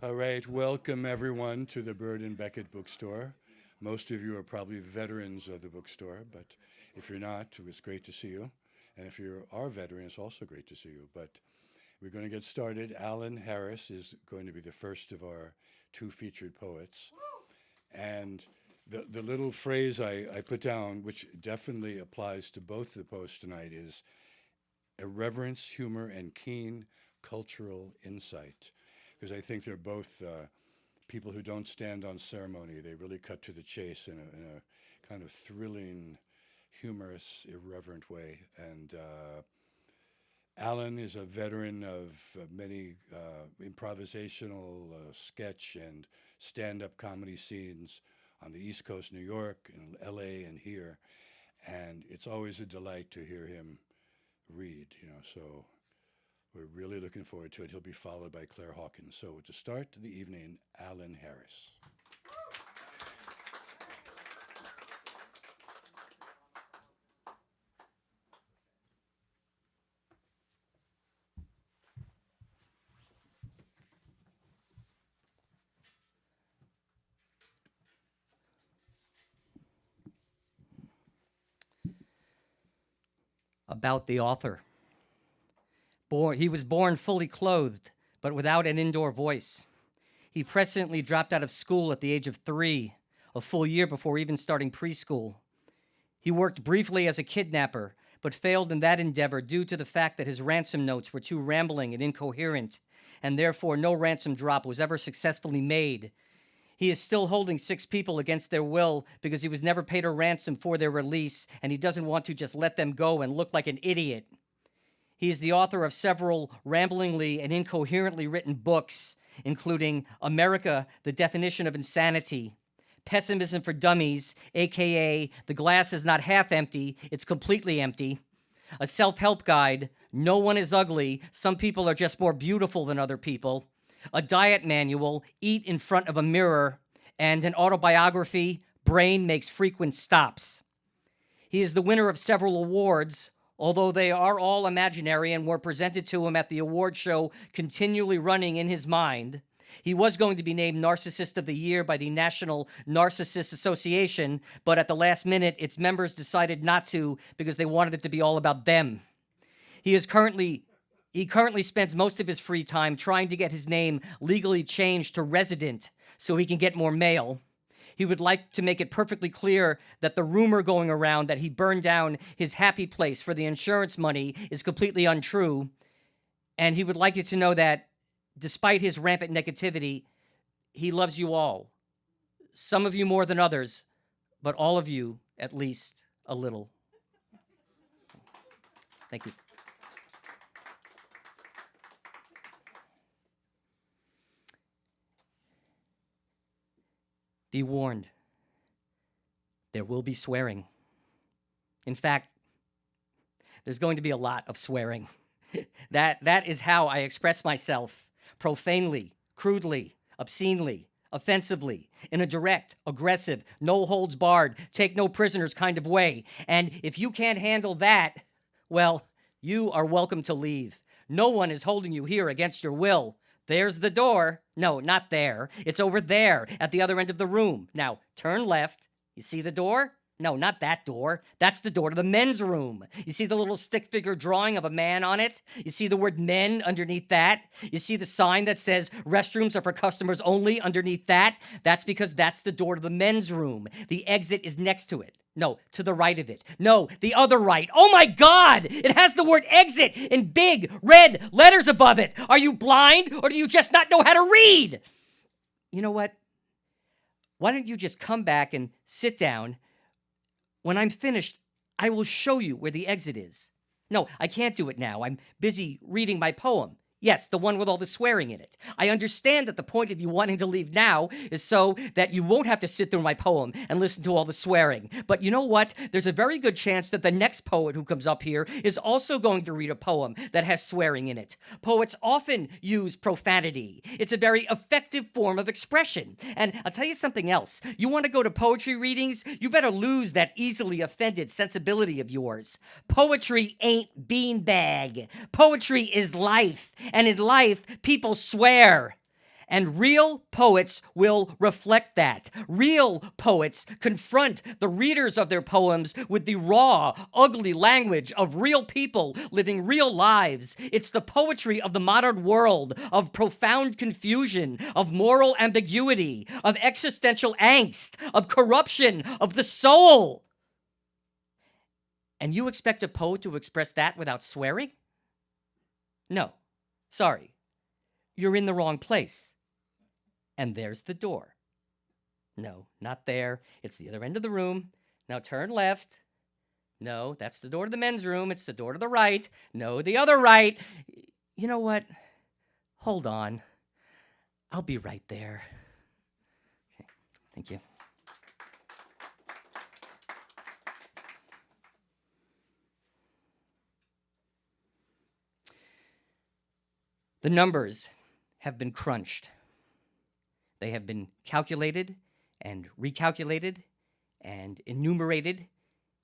All right, welcome everyone to the Bird and Beckett bookstore. Most of you are probably veterans of the bookstore, but if you're not, it's great to see you. And if you are veteran, it's also great to see you. But we're going to get started. Alan Harris is going to be the first of our two featured poets. And the little phrase I put down, which definitely applies to both the posts tonight, is irreverence, humor, and keen cultural insight. Because I think they're both people who don't stand on ceremony. They really cut to the chase in a kind of thrilling, humorous, irreverent way. And Alan is a veteran of many improvisational sketch and stand-up comedy scenes on the East Coast, New York, and LA, and here. And it's always a delight to hear him read, so we're really looking forward to it. He'll be followed by Claire Hawkins. So to start the evening, Alan Harris. About the author. He was born fully clothed, but without an indoor voice. He presciently dropped out of school at the age of 3, a full year before even starting preschool. He worked briefly as a kidnapper, but failed in that endeavor due to the fact that his ransom notes were too rambling and incoherent, and therefore no ransom drop was ever successfully made. He is still holding 6 people against their will because he was never paid a ransom for their release, and he doesn't want to just let them go and look like an idiot. He is the author of several ramblingly and incoherently written books, including America, The Definition of Insanity, Pessimism for Dummies, a.k.a. The Glass is Not Half Empty, It's Completely Empty, a self-help guide, No One is Ugly, Some People Are Just More Beautiful Than Other People, a diet manual, Eat in Front of a Mirror, and an autobiography, Brain Makes Frequent Stops. He is the winner of several awards, although they are all imaginary and were presented to him at the award show continually running in his mind. He was going to be named Narcissist of the Year by the National Narcissist Association, but at the last minute, its members decided not to because they wanted it to be all about them. He currently spends most of his free time trying to get his name legally changed to Resident so he can get more mail. He would like to make it perfectly clear that the rumor going around that he burned down his happy place for the insurance money is completely untrue. And he would like you to know that despite his rampant negativity, he loves you all. Some of you more than others, but all of you at least a little. Thank you. Be warned, there will be swearing. In fact, there's going to be a lot of swearing. That is how I express myself, profanely, crudely, obscenely, offensively, in a direct, aggressive, no holds barred, take no prisoners kind of way. And if you can't handle that, well, you are welcome to leave. No one is holding you here against your will. There's the door. No, not there. It's over there at the other end of the room. Now, turn left. You see the door? No, not that door. That's the door to the men's room. You see the little stick figure drawing of a man on it? You see the word men underneath that? You see the sign that says restrooms are for customers only underneath that? That's because that's the door to the men's room. The exit is next to it. No, to the right of it. No, the other right. Oh my God! It has the word exit in big red letters above it. Are you blind or do you just not know how to read? You know what? Why don't you just come back and sit down? When I'm finished, I will show you where the exit is. No, I can't do it now. I'm busy reading my poem. Yes, the one with all the swearing in it. I understand that the point of you wanting to leave now is so that you won't have to sit through my poem and listen to all the swearing. But you know what? There's a very good chance that the next poet who comes up here is also going to read a poem that has swearing in it. Poets often use profanity. It's a very effective form of expression. And I'll tell you something else. You want to go to poetry readings? You better lose that easily offended sensibility of yours. Poetry ain't beanbag. Poetry is life. And in life, people swear. And real poets will reflect that. Real poets confront the readers of their poems with the raw, ugly language of real people living real lives. It's the poetry of the modern world, of profound confusion, of moral ambiguity, of existential angst, of corruption, of the soul. And you expect a poet to express that without swearing? No. Sorry. You're in the wrong place. And there's the door. No, not there. It's the other end of the room. Now turn left. No, that's the door to the men's room. It's the door to the right. No, the other right. You know what? Hold on. I'll be right there. Okay. Thank you. The numbers have been crunched. They have been calculated and recalculated and enumerated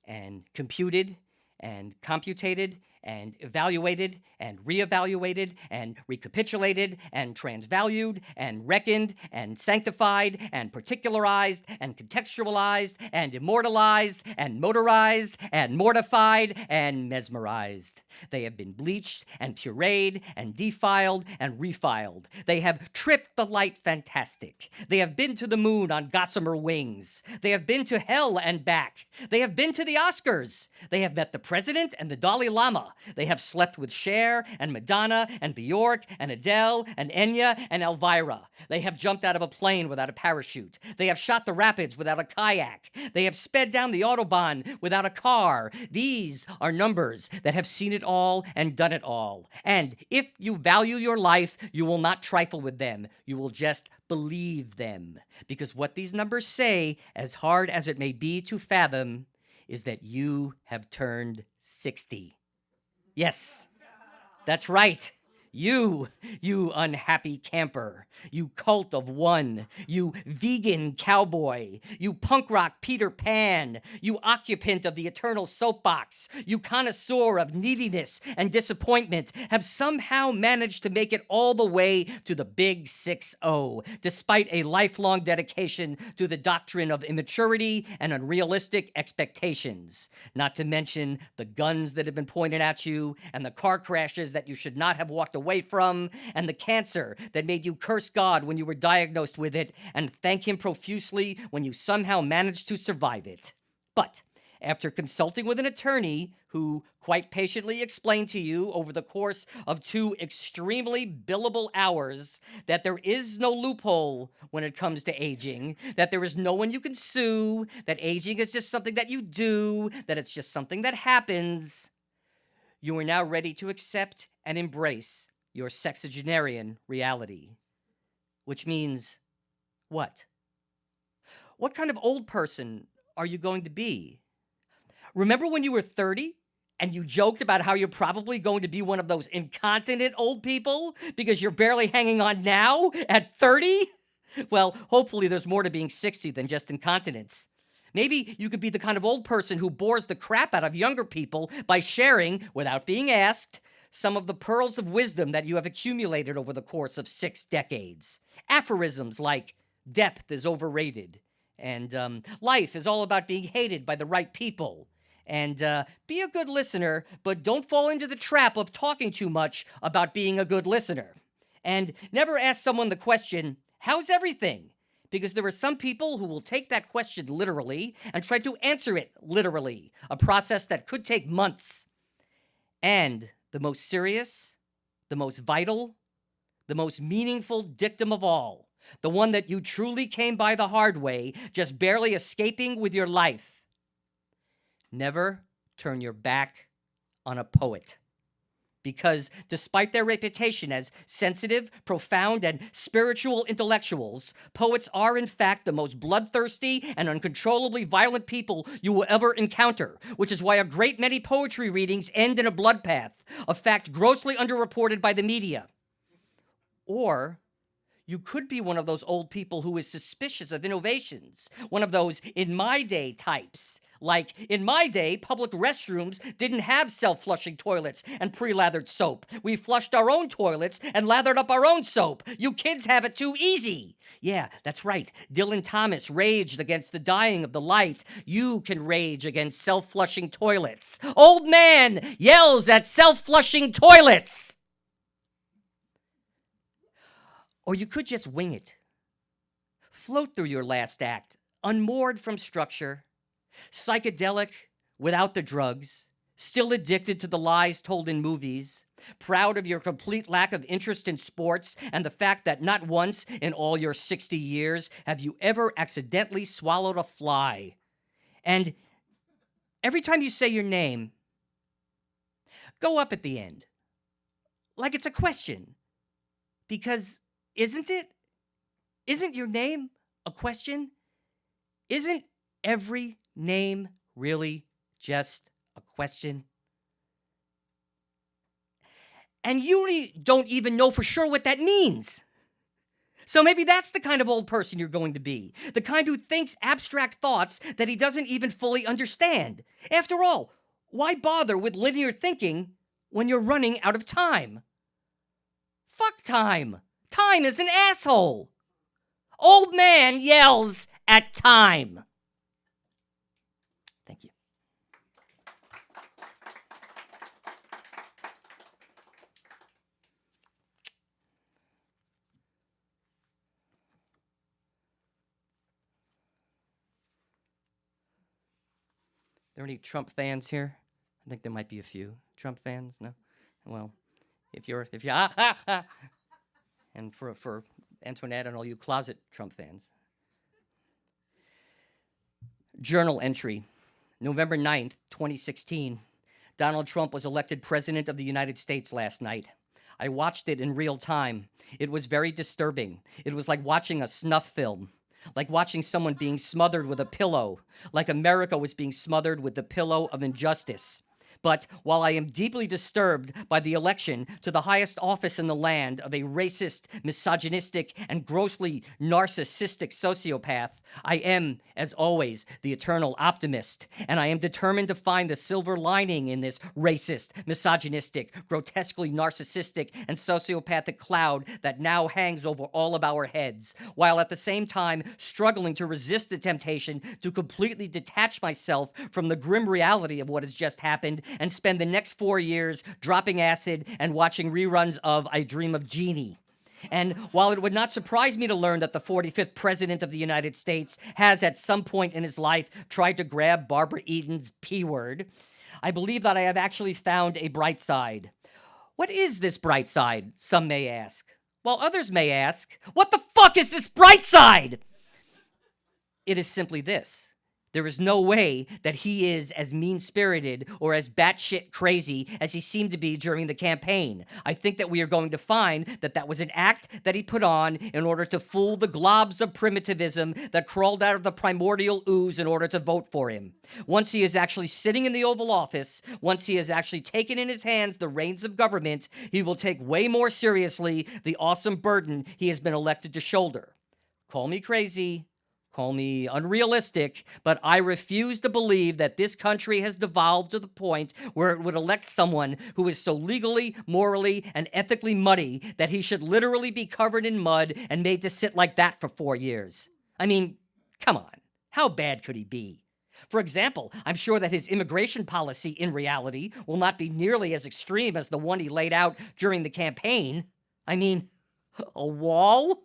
and computed and computated and evaluated and reevaluated and recapitulated and transvalued and reckoned and sanctified and particularized and contextualized and immortalized and motorized and mortified and mesmerized. They have been bleached and pureed and defiled and refiled. They have tripped the light fantastic. They have been to the moon on gossamer wings. They have been to hell and back. They have been to the Oscars. They have met the president and the Dalai Lama. They have slept with Cher and Madonna and Bjork and Adele and Enya and Elvira. They have jumped out of a plane without a parachute. They have shot the rapids without a kayak. They have sped down the Autobahn without a car. These are numbers that have seen it all and done it all. And if you value your life, you will not trifle with them. You will just believe them. Because what these numbers say, as hard as it may be to fathom, is that you have turned 60. Yes, that's right. You unhappy camper, you cult of one, you vegan cowboy, you punk rock Peter Pan, you occupant of the eternal soapbox, you connoisseur of neediness and disappointment, have somehow managed to make it all the way to the big 6-0, despite a lifelong dedication to the doctrine of immaturity and unrealistic expectations. Not to mention the guns that have been pointed at you and the car crashes that you should not have walked away from, and the cancer that made you curse God when you were diagnosed with it and thank him profusely when you somehow managed to survive it. But after consulting with an attorney who quite patiently explained to you over the course of 2 extremely billable hours that there is no loophole when it comes to aging, that there is no one you can sue, that aging is just something that you do, that it's just something that happens, you are now ready to accept and embrace your sexagenarian reality. Which means what? What kind of old person are you going to be? Remember when you were 30 and you joked about how you're probably going to be one of those incontinent old people because you're barely hanging on now at 30? Well, hopefully there's more to being 60 than just incontinence. Maybe you could be the kind of old person who bores the crap out of younger people by sharing, without being asked, some of the pearls of wisdom that you have accumulated over the course of 6 decades. Aphorisms like, depth is overrated, and life is all about being hated by the right people, and be a good listener, but don't fall into the trap of talking too much about being a good listener. And never ask someone the question, how's everything? Because there are some people who will take that question literally and try to answer it literally, a process that could take months. And the most serious, the most vital, the most meaningful dictum of all, the one that you truly came by the hard way, just barely escaping with your life. Never turn your back on a poet. Because despite their reputation as sensitive, profound, and spiritual intellectuals, poets are in fact the most bloodthirsty and uncontrollably violent people you will ever encounter, which is why a great many poetry readings end in a bloodbath, a fact grossly underreported by the media. Or You could be one of those old people who is suspicious of innovations, one of those in my day types. Like, in my day, public restrooms didn't have self-flushing toilets and pre-lathered soap. We flushed our own toilets and lathered up our own soap. You kids have it too easy. Yeah, that's right. Dylan Thomas raged against the dying of the light. You can rage against self-flushing toilets. Old man yells at self-flushing toilets. Or you could just wing it. Float through your last act, unmoored from structure, psychedelic without the drugs, still addicted to the lies told in movies, proud of your complete lack of interest in sports and the fact that not once in all your 60 years have you ever accidentally swallowed a fly. And every time you say your name, go up at the end, like it's a question. Because isn't it? Isn't your name a question? Isn't every name really just a question? And you don't even know for sure what that means. So maybe that's the kind of old person you're going to be. The kind who thinks abstract thoughts that he doesn't even fully understand. After all, why bother with linear thinking when you're running out of time? Fuck time. Time is an asshole. Old man yells at time. Thank you. There any Trump fans here? I think there might be a few. Trump fans? No? Well, if you're and for Antoinette and all you closet Trump fans. Journal entry, November 9th, 2016. Donald Trump was elected president of the United States last night. I watched it in real time. It was very disturbing. It was like watching a snuff film, like watching someone being smothered with a pillow, like America was being smothered with the pillow of injustice. But while I am deeply disturbed by the election to the highest office in the land of a racist, misogynistic, and grossly narcissistic sociopath, I am, as always, the eternal optimist, and I am determined to find the silver lining in this racist, misogynistic, grotesquely narcissistic, and sociopathic cloud that now hangs over all of our heads, while at the same time struggling to resist the temptation to completely detach myself from the grim reality of what has just happened and spend the next 4 years dropping acid and watching reruns of I Dream of Jeannie. And while it would not surprise me to learn that the 45th President of the United States has at some point in his life tried to grab Barbara Eden's P word, I believe that I have actually found a bright side. What is this bright side, some may ask? While others may ask, what the fuck is this bright side? It is simply this. There is no way that he is as mean-spirited or as batshit crazy as he seemed to be during the campaign. I think that we are going to find that that was an act that he put on in order to fool the globs of primitivism that crawled out of the primordial ooze in order to vote for him. Once he is actually sitting in the Oval Office, once he has actually taken in his hands the reins of government, he will take way more seriously the awesome burden he has been elected to shoulder. Call me crazy. Call me unrealistic, but I refuse to believe that this country has devolved to the point where it would elect someone who is so legally, morally, and ethically muddy that he should literally be covered in mud and made to sit like that for 4 years. I mean, come on. How bad could he be? For example, I'm sure that his immigration policy in reality will not be nearly as extreme as the one he laid out during the campaign. I mean, a wall?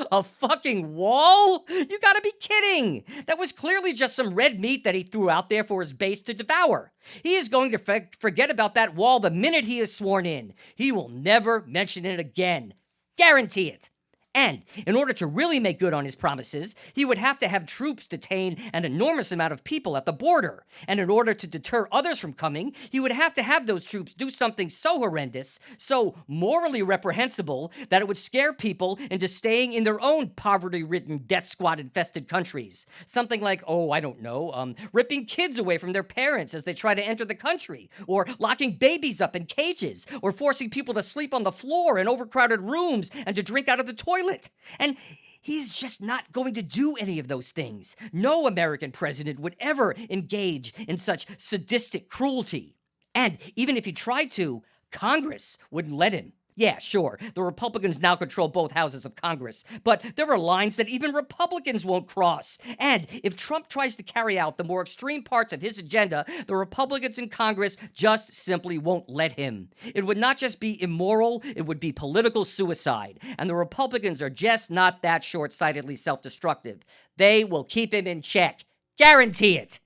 A fucking wall? You gotta be kidding! That was clearly just some red meat that he threw out there for his base to devour. He is going to forget about that wall the minute he is sworn in. He will never mention it again. Guarantee it. And in order to really make good on his promises, he would have to have troops detain an enormous amount of people at the border. And in order to deter others from coming, he would have to have those troops do something so horrendous, so morally reprehensible, that it would scare people into staying in their own poverty-ridden, death squad-infested countries. Something like, ripping kids away from their parents as they try to enter the country, or locking babies up in cages, or forcing people to sleep on the floor in overcrowded rooms and to drink out of the toilet toilet. And he's just not going to do any of those things. No American president would ever engage in such sadistic cruelty. And even if he tried to, Congress wouldn't let him. Yeah, sure, the Republicans now control both houses of Congress, but there are lines that even Republicans won't cross. And if Trump tries to carry out the more extreme parts of his agenda, the Republicans in Congress just simply won't let him. It would not just be immoral, it would be political suicide. And the Republicans are just not that short-sightedly self-destructive. They will keep him in check. Guarantee it.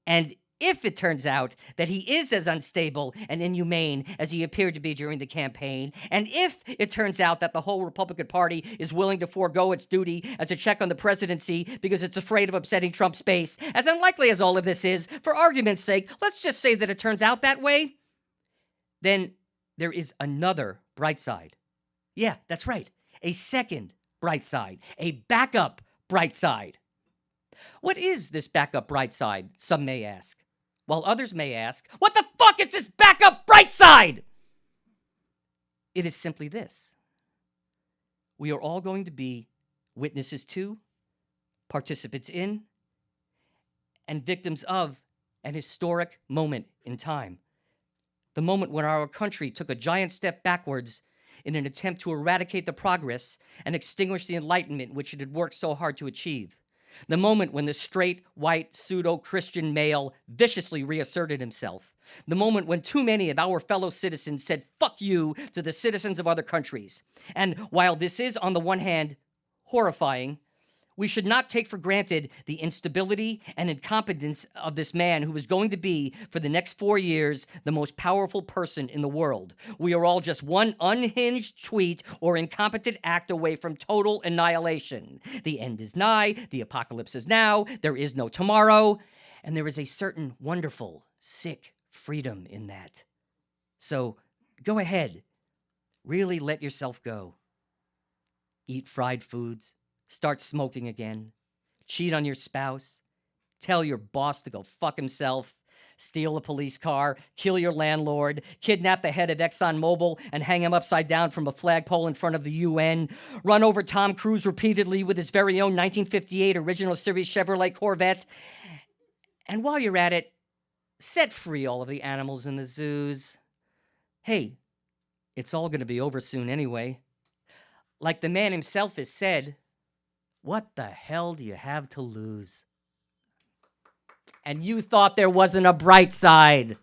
And if it turns out that he is as unstable and inhumane as he appeared to be during the campaign, and if it turns out that the whole Republican Party is willing to forego its duty as a check on the presidency because it's afraid of upsetting Trump's base, as unlikely as all of this is, for argument's sake, let's just say that it turns out that way, then there is another bright side. Yeah, that's right. A second bright side. A backup bright side. What is this backup bright side, some may ask? While others may ask, what the fuck is this backup bright side? It is simply this. We are all going to be witnesses to, participants in, and victims of an historic moment in time. The moment when our country took a giant step backwards in an attempt to eradicate the progress and extinguish the enlightenment which it had worked so hard to achieve. The moment when the straight, white, pseudo-Christian male viciously reasserted himself. The moment when too many of our fellow citizens said, fuck you, to the citizens of other countries. And while this is, on the one hand, horrifying, we should not take for granted the instability and incompetence of this man who is going to be, for the next 4 years, the most powerful person in the world. We are all just one unhinged tweet or incompetent act away from total annihilation. The end is nigh, the apocalypse is now, there is no tomorrow, and there is a certain wonderful, sick freedom in that. So go ahead, really let yourself go. Eat fried foods. Start smoking again, cheat on your spouse, tell your boss to go fuck himself, steal a police car, kill your landlord, kidnap the head of ExxonMobil and hang him upside down from a flagpole in front of the UN, run over Tom Cruise repeatedly with his very own 1958 original series Chevrolet Corvette. And while you're at it, set free all of the animals in the zoos. Hey, it's all going to be over soon anyway. Like the man himself has said, what the hell do you have to lose? And you thought there wasn't a bright side.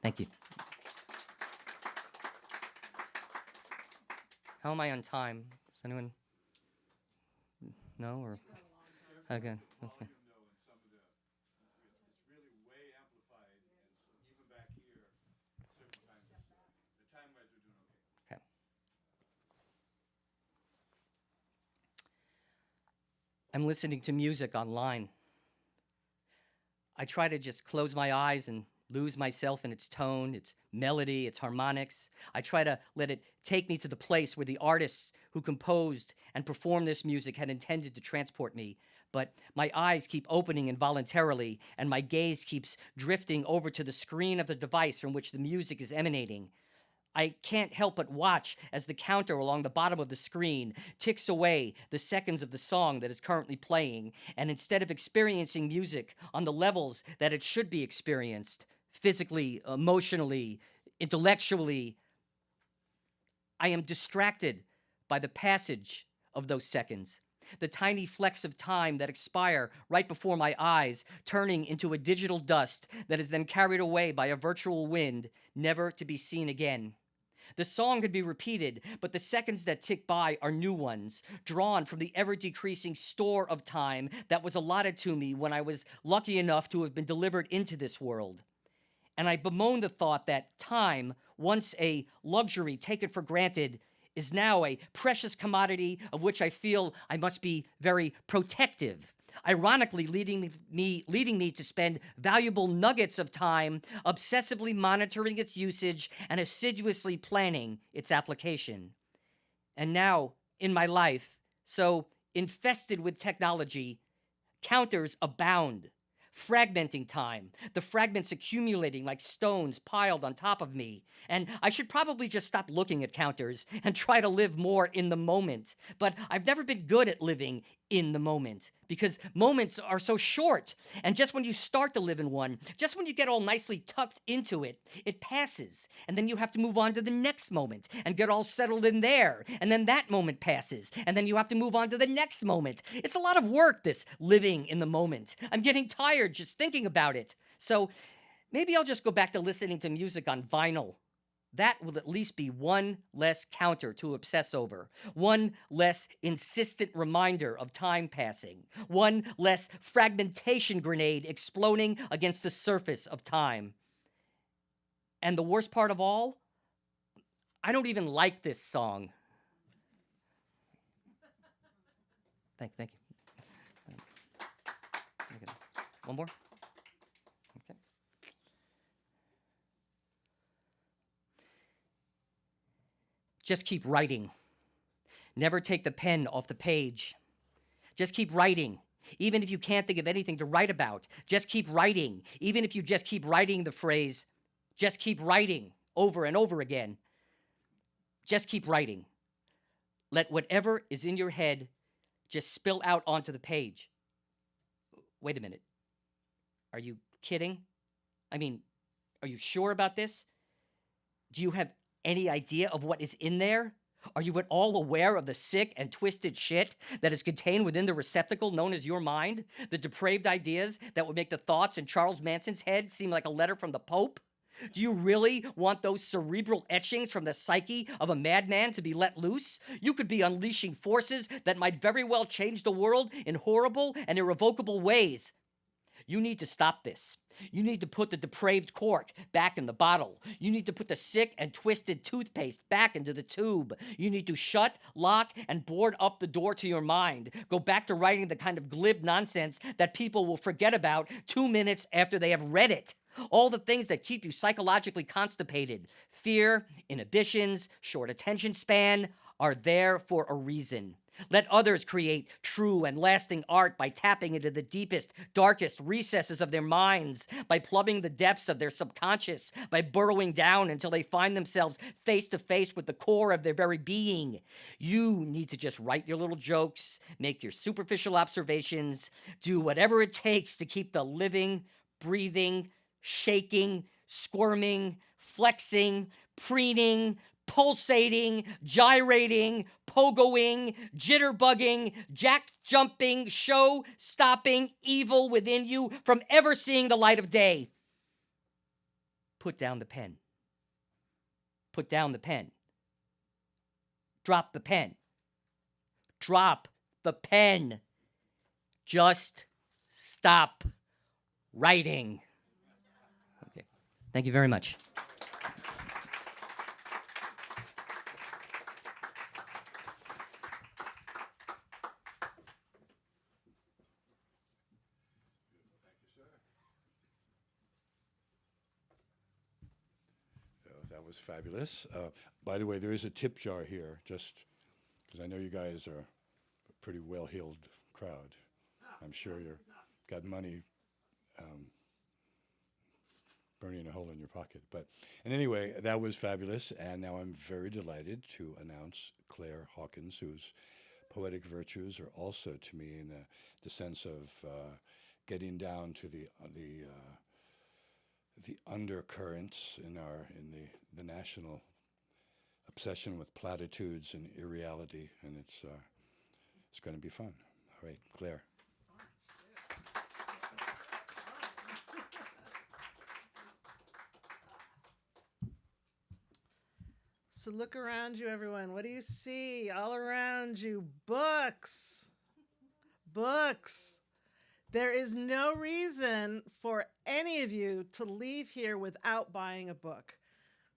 Thank you. How am I on time? Does anyone know? Or okay. Okay. I'm listening to music online. I try to just close my eyes and lose myself in its tone, its melody, its harmonics. I try to let it take me to the place where the artists who composed and performed this music had intended to transport me. But my eyes keep opening involuntarily, and my gaze keeps drifting over to the screen of the device from which the music is emanating. I can't help but watch as the counter along the bottom of the screen ticks away the seconds of the song that is currently playing, and instead of experiencing music on the levels that it should be experienced, physically, emotionally, intellectually, I am distracted by the passage of those seconds, the tiny flecks of time that expire right before my eyes, turning into a digital dust that is then carried away by a virtual wind, never to be seen again. The song could be repeated, but the seconds that tick by are new ones, drawn from the ever-decreasing store of time that was allotted to me when I was lucky enough to have been delivered into this world. And I bemoan the thought that time, once a luxury taken for granted, is now a precious commodity of which I feel I must be very protective, ironically leading me to spend valuable nuggets of time obsessively monitoring its usage and assiduously planning its application. And now, in my life, so infested with technology, counters abound, fragmenting time, the fragments accumulating like stones piled on top of me. And I should probably just stop looking at counters and try to live more in the moment. But I've never been good at living in the moment because moments are so short. And just when you start to live in one, just when you get all nicely tucked into it, it passes. And then you have to move on to the next moment and get all settled in there. And then that moment passes. And then you have to move on to the next moment. It's a lot of work, this living in the moment. I'm getting tired just thinking about it. So maybe I'll just go back to listening to music on vinyl. That will at least be one less counter to obsess over, one less insistent reminder of time passing, one less fragmentation grenade exploding against the surface of time. And the worst part of all, I don't even like this song. Thank you. Okay. One more? Okay. Just keep writing. Never take the pen off the page. Just keep writing. Even if you can't think of anything to write about, just keep writing. Even if you just keep writing the phrase, just keep writing over and over again. Just keep writing. Let whatever is in your head just spill out onto the page. Wait a minute. Are you kidding? I mean, are you sure about this? Do you have any idea of what is in there? Are you at all aware of the sick and twisted shit that is contained within the receptacle known as your mind? The depraved ideas that would make the thoughts in Charles Manson's head seem like a letter from the Pope? Do you really want those cerebral etchings from the psyche of a madman to be let loose? You could be unleashing forces that might very well change the world in horrible and irrevocable ways. You need to stop this. You need to put the depraved cork back in the bottle. You need to put the sick and twisted toothpaste back into the tube. You need to shut, lock, and board up the door to your mind. Go back to writing the kind of glib nonsense that people will forget about 2 minutes after they have read it. All the things that keep you psychologically constipated, fear, inhibitions, short attention span, are there for a reason. Let others create true and lasting art by tapping into the deepest, darkest recesses of their minds, by plumbing the depths of their subconscious, by burrowing down until they find themselves face to face with the core of their very being. You need to just write your little jokes, make your superficial observations, do whatever it takes to keep the living, breathing, shaking, squirming, flexing, preening, pulsating, gyrating, pogoing, jitterbugging, jack-jumping, show-stopping evil within you from ever seeing the light of day. Put down the pen. Put down the pen. Drop the pen. Drop the pen. Just stop writing. Okay. Thank you very much. That was fabulous. By the way, there is a tip jar here, just because I know you guys are a pretty well-heeled crowd. I'm sure you've got money burning a hole in your pocket. And anyway, that was fabulous. And now I'm very delighted to announce Claire Hawkins, whose poetic virtues are also to me in the sense of getting down to the undercurrents in the national obsession with platitudes and irreality, and it's going to be fun. All right, Claire. So look around you, everyone. What do you see all around you? Books. Books. There is no reason for any of you to leave here without buying a book,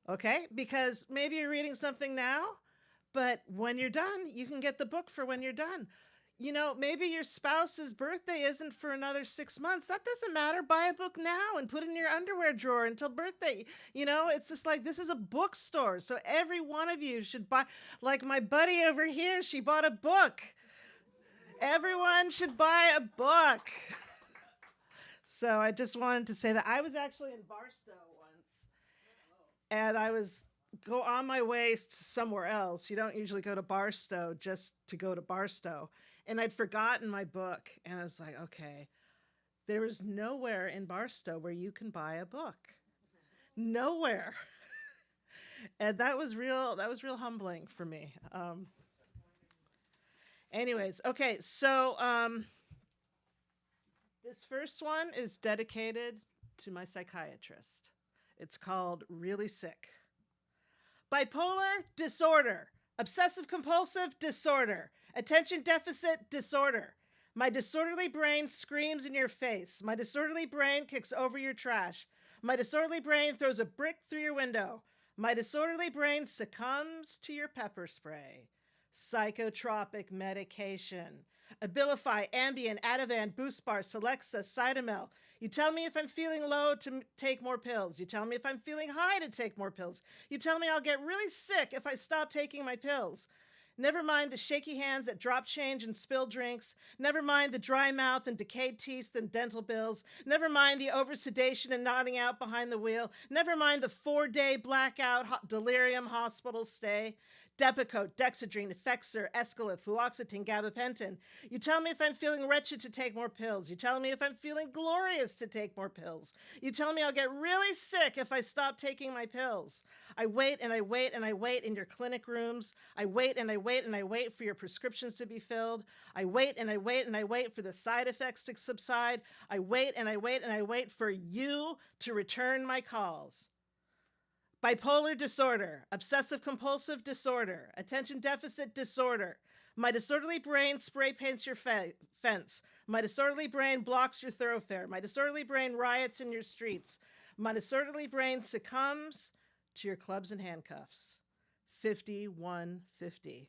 okay? Because maybe you're reading something now, but when you're done, you can get the book for when you're done. You know, maybe your spouse's birthday isn't for another 6 months. That doesn't matter. Buy a book now and put it in your underwear drawer until birthday. You know, it's just like, this is a bookstore. So every one of you should buy, like my buddy over here, she bought a book. Everyone should buy a book. So I just wanted to say that I was actually in Barstow once, and I was go on my way somewhere else. You don't usually go to Barstow just to go to Barstow. And I'd forgotten my book, and I was like, okay, there is nowhere in Barstow where you can buy a book. Nowhere. And that was real humbling for me. Anyways, okay, so this first one is dedicated to my psychiatrist. It's called Really Sick. Bipolar disorder, obsessive compulsive disorder, attention deficit disorder. My disorderly brain screams in your face. My disorderly brain kicks over your trash. My disorderly brain throws a brick through your window. My disorderly brain succumbs to your pepper spray. Psychotropic medication. Abilify, Ambien, Ativan, Boost Bar, Celexa, Cytomel. You tell me if I'm feeling low to take more pills. You tell me if I'm feeling high to take more pills. You tell me I'll get really sick if I stop taking my pills. Never mind the shaky hands that drop change and spill drinks. Never mind the dry mouth and decayed teeth and dental bills. Never mind the over-sedation and nodding out behind the wheel. Never mind the 4-day blackout delirium hospital stay. Depakote, Dexedrine, Effexor, Escalif, Fluoxetine, Gabapentin. You tell me if I'm feeling wretched to take more pills. You tell me if I'm feeling glorious to take more pills. You tell me I'll get really sick if I stop taking my pills. I wait and I wait and I wait in your clinic rooms. I wait and I wait and I wait for your prescriptions to be filled. I wait and I wait and I wait for the side effects to subside. I wait and I wait and I wait for you to return my calls. Bipolar disorder, obsessive compulsive disorder, attention deficit disorder. My disorderly brain spray paints your fence. My disorderly brain blocks your thoroughfare. My disorderly brain riots in your streets. My disorderly brain succumbs to your clubs and handcuffs. 5150.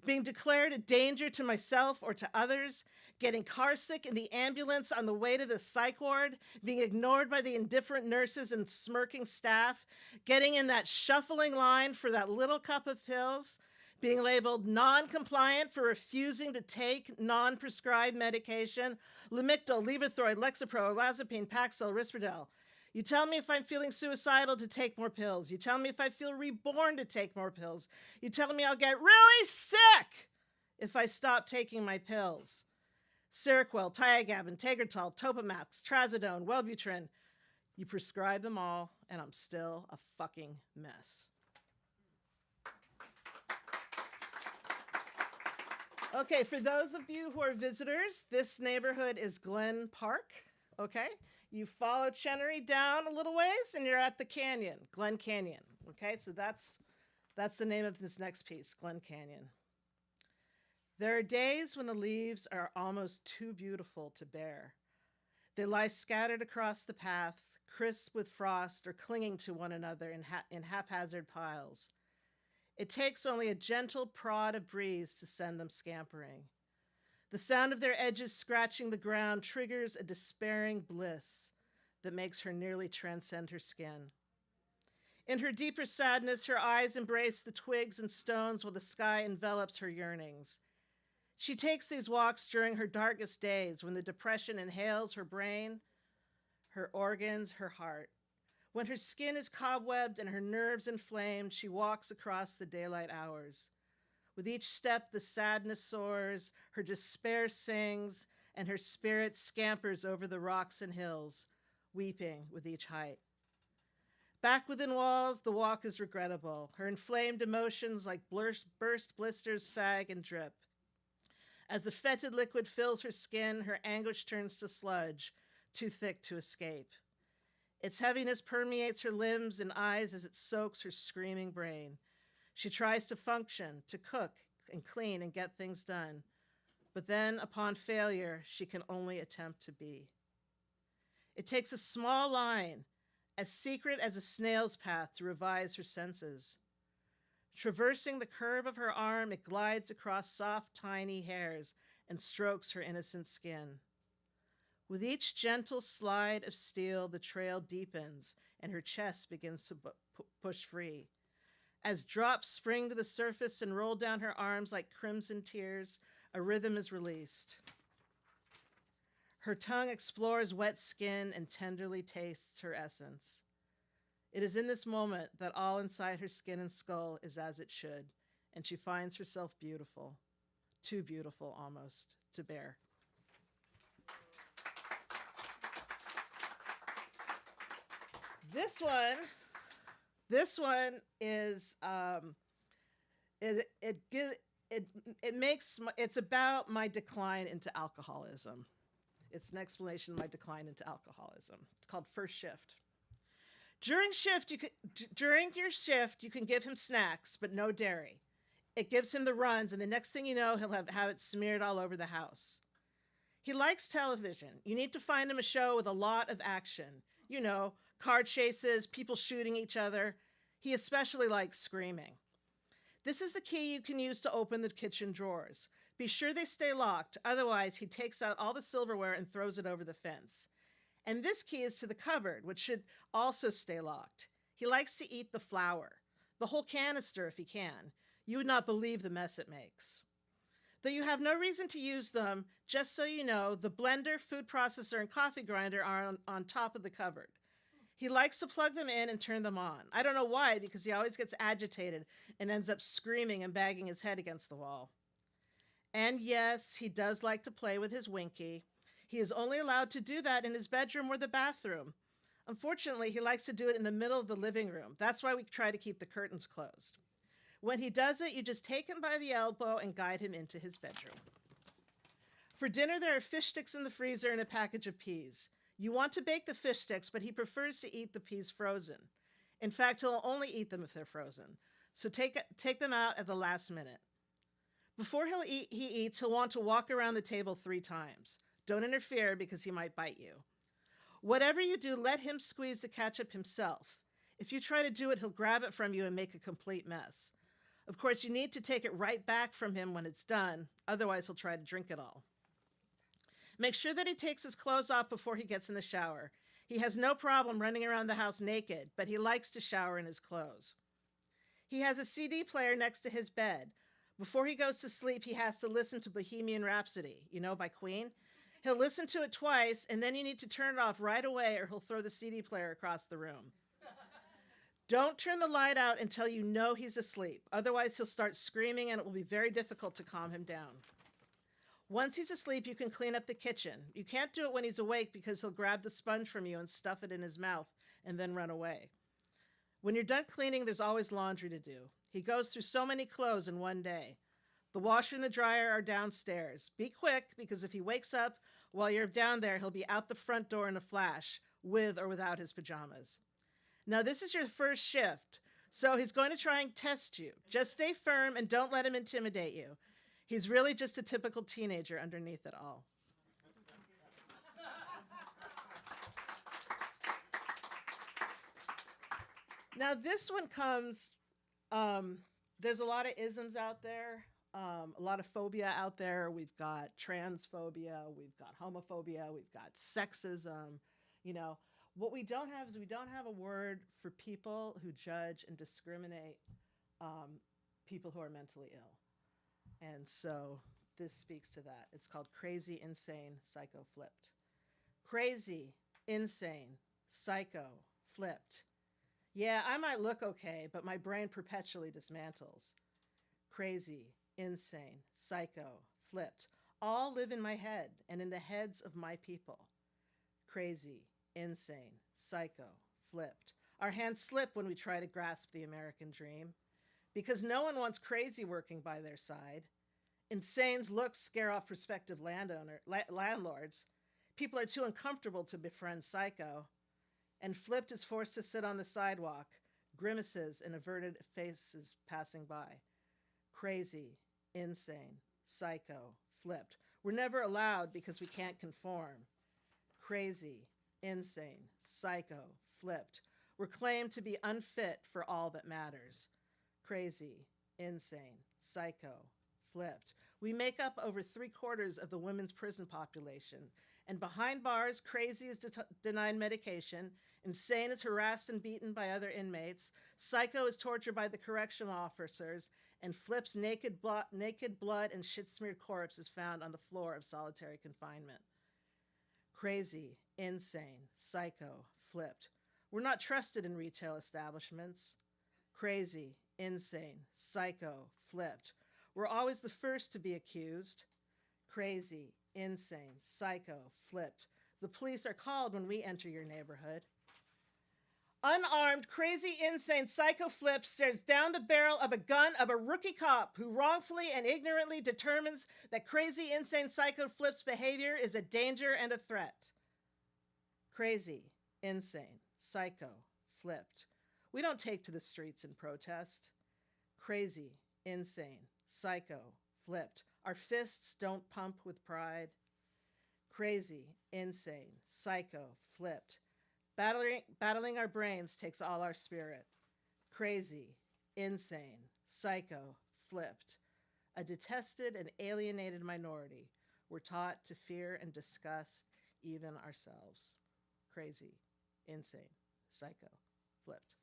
Being declared a danger to myself or to others, getting car sick in the ambulance on the way to the psych ward, being ignored by the indifferent nurses and smirking staff, getting in that shuffling line for that little cup of pills, being labeled non-compliant for refusing to take non-prescribed medication, Lamictal, Levothyroid, Lexapro, Olanzapine, Paxil, Risperdal. You tell me if I'm feeling suicidal to take more pills. You tell me if I feel reborn to take more pills. You tell me I'll get really sick if I stop taking my pills. Seroquel, Thiagabin, Tegretol, Topamax, Trazodone, Wellbutrin. You prescribe them all, and I'm still a fucking mess. Okay, for those of you who are visitors, this neighborhood is Glen Park, okay? You follow Chenery down a little ways, and you're at the canyon, Glen Canyon. Okay, so that's the name of this next piece, Glen Canyon. There are days when the leaves are almost too beautiful to bear. They lie scattered across the path, crisp with frost or clinging to one another in haphazard piles. It takes only a gentle prod of breeze to send them scampering. The sound of their edges scratching the ground triggers a despairing bliss that makes her nearly transcend her skin. In her deeper sadness, her eyes embrace the twigs and stones while the sky envelops her yearnings. She takes these walks during her darkest days when the depression inhales her brain, her organs, her heart. When her skin is cobwebbed and her nerves inflamed, she walks across the daylight hours. With each step, the sadness soars, her despair sings, and her spirit scampers over the rocks and hills, weeping with each height. Back within walls, the walk is regrettable. Her inflamed emotions like burst blisters sag and drip. As the fetid liquid fills her skin, her anguish turns to sludge, too thick to escape. Its heaviness permeates her limbs and eyes as it soaks her screaming brain. She tries to function, to cook and clean and get things done. But then, upon failure, she can only attempt to be. It takes a small line, as secret as a snail's path, to revise her senses. Traversing the curve of her arm, it glides across soft, tiny hairs and strokes her innocent skin. With each gentle slide of steel, the trail deepens and her chest begins to push free. As drops spring to the surface and roll down her arms like crimson tears, a rhythm is released. Her tongue explores wet skin and tenderly tastes her essence. It is in this moment that all inside her skin and skull is as it should, and she finds herself beautiful, too beautiful almost to bear. This one is it's about my decline into alcoholism. It's an explanation of my decline into alcoholism. It's called First Shift. During your shift, you can give him snacks, but no dairy. It gives him the runs, and the next thing you know, he'll have it smeared all over the house. He likes television. You need to find him a show with a lot of action. You know, car chases, people shooting each other. He especially likes screaming. This is the key you can use to open the kitchen drawers. Be sure they stay locked, otherwise he takes out all the silverware and throws it over the fence. And this key is to the cupboard, which should also stay locked. He likes to eat the flour, the whole canister if he can. You would not believe the mess it makes. Though you have no reason to use them, just so you know, the blender, food processor, and coffee grinder are on top of the cupboard. He likes to plug them in and turn them on. I don't know why, because he always gets agitated and ends up screaming and banging his head against the wall. And yes, he does like to play with his Winky. He is only allowed to do that in his bedroom or the bathroom. Unfortunately, he likes to do it in the middle of the living room. That's why we try to keep the curtains closed. When he does it, you just take him by the elbow and guide him into his bedroom. For dinner, there are fish sticks in the freezer and a package of peas. You want to bake the fish sticks, but he prefers to eat the peas frozen. In fact, he'll only eat them if they're frozen. So take them out at the last minute. Before he eats, he'll want to walk around the table 3 times. Don't interfere because he might bite you. Whatever you do, let him squeeze the ketchup himself. If you try to do it, he'll grab it from you and make a complete mess. Of course, you need to take it right back from him when it's done. Otherwise, he'll try to drink it all. Make sure that he takes his clothes off before he gets in the shower. He has no problem running around the house naked, but he likes to shower in his clothes. He has a CD player next to his bed. Before he goes to sleep, he has to listen to Bohemian Rhapsody, by Queen. He'll listen to it twice, and then you need to turn it off right away or he'll throw the CD player across the room. Don't turn the light out until you know he's asleep. Otherwise, he'll start screaming and it will be very difficult to calm him down. Once he's asleep, you can clean up the kitchen. You can't do it when he's awake because he'll grab the sponge from you and stuff it in his mouth and then run away. When you're done cleaning, there's always laundry to do. He goes through so many clothes in one day. The washer and the dryer are downstairs. Be quick, because if he wakes up while you're down there, he'll be out the front door in a flash, with or without his pajamas. Now, this is your first shift, so he's going to try and test you. Just stay firm and don't let him intimidate you. He's really just a typical teenager underneath it all. Now, this one comes, there's a lot of isms out there, a lot of phobia out there. We've got transphobia, we've got homophobia, we've got sexism. What we don't have is we don't have a word for people who judge and discriminate people who are mentally ill. And so this speaks to that. It's called crazy, insane, psycho, flipped. Crazy, insane, psycho, flipped. Yeah, I might look okay, but my brain perpetually dismantles. Crazy, insane, psycho, flipped. All live in my head and in the heads of my people. Crazy, insane, psycho, flipped. Our hands slip when we try to grasp the American dream because no one wants crazy working by their side. Insane's looks scare off prospective landlords. People are too uncomfortable to befriend psycho. And flipped is forced to sit on the sidewalk, grimaces and averted faces passing by. Crazy, insane, psycho, flipped. We're never allowed because we can't conform. Crazy, insane, psycho, flipped. We're claimed to be unfit for all that matters. Crazy, insane, psycho, flipped. We make up over 3/4 of the women's prison population. And behind bars, crazy is denied medication, insane is harassed and beaten by other inmates, psycho is tortured by the correctional officers, and flips naked blood and shit-smeared corpse is found on the floor of solitary confinement. crazy, insane, psycho, flipped. We're not trusted in retail establishments. Crazy, insane, psycho, flipped. We're always the first to be accused. Crazy, insane, psycho, flipped. The police are called when we enter your neighborhood. Unarmed, crazy, insane, psycho flip stares down the barrel of a gun of a rookie cop who wrongfully and ignorantly determines that crazy, insane, psycho flip's behavior is a danger and a threat. Crazy, insane, psycho, flipped. We don't take to the streets in protest. Crazy, insane, psycho, flipped. Our fists don't pump with pride. Crazy, insane, psycho, flipped. Battling our brains takes all our spirit. Crazy, insane, psycho, flipped. A detested and alienated minority. We're taught to fear and disgust even ourselves. Crazy, insane, psycho, flipped.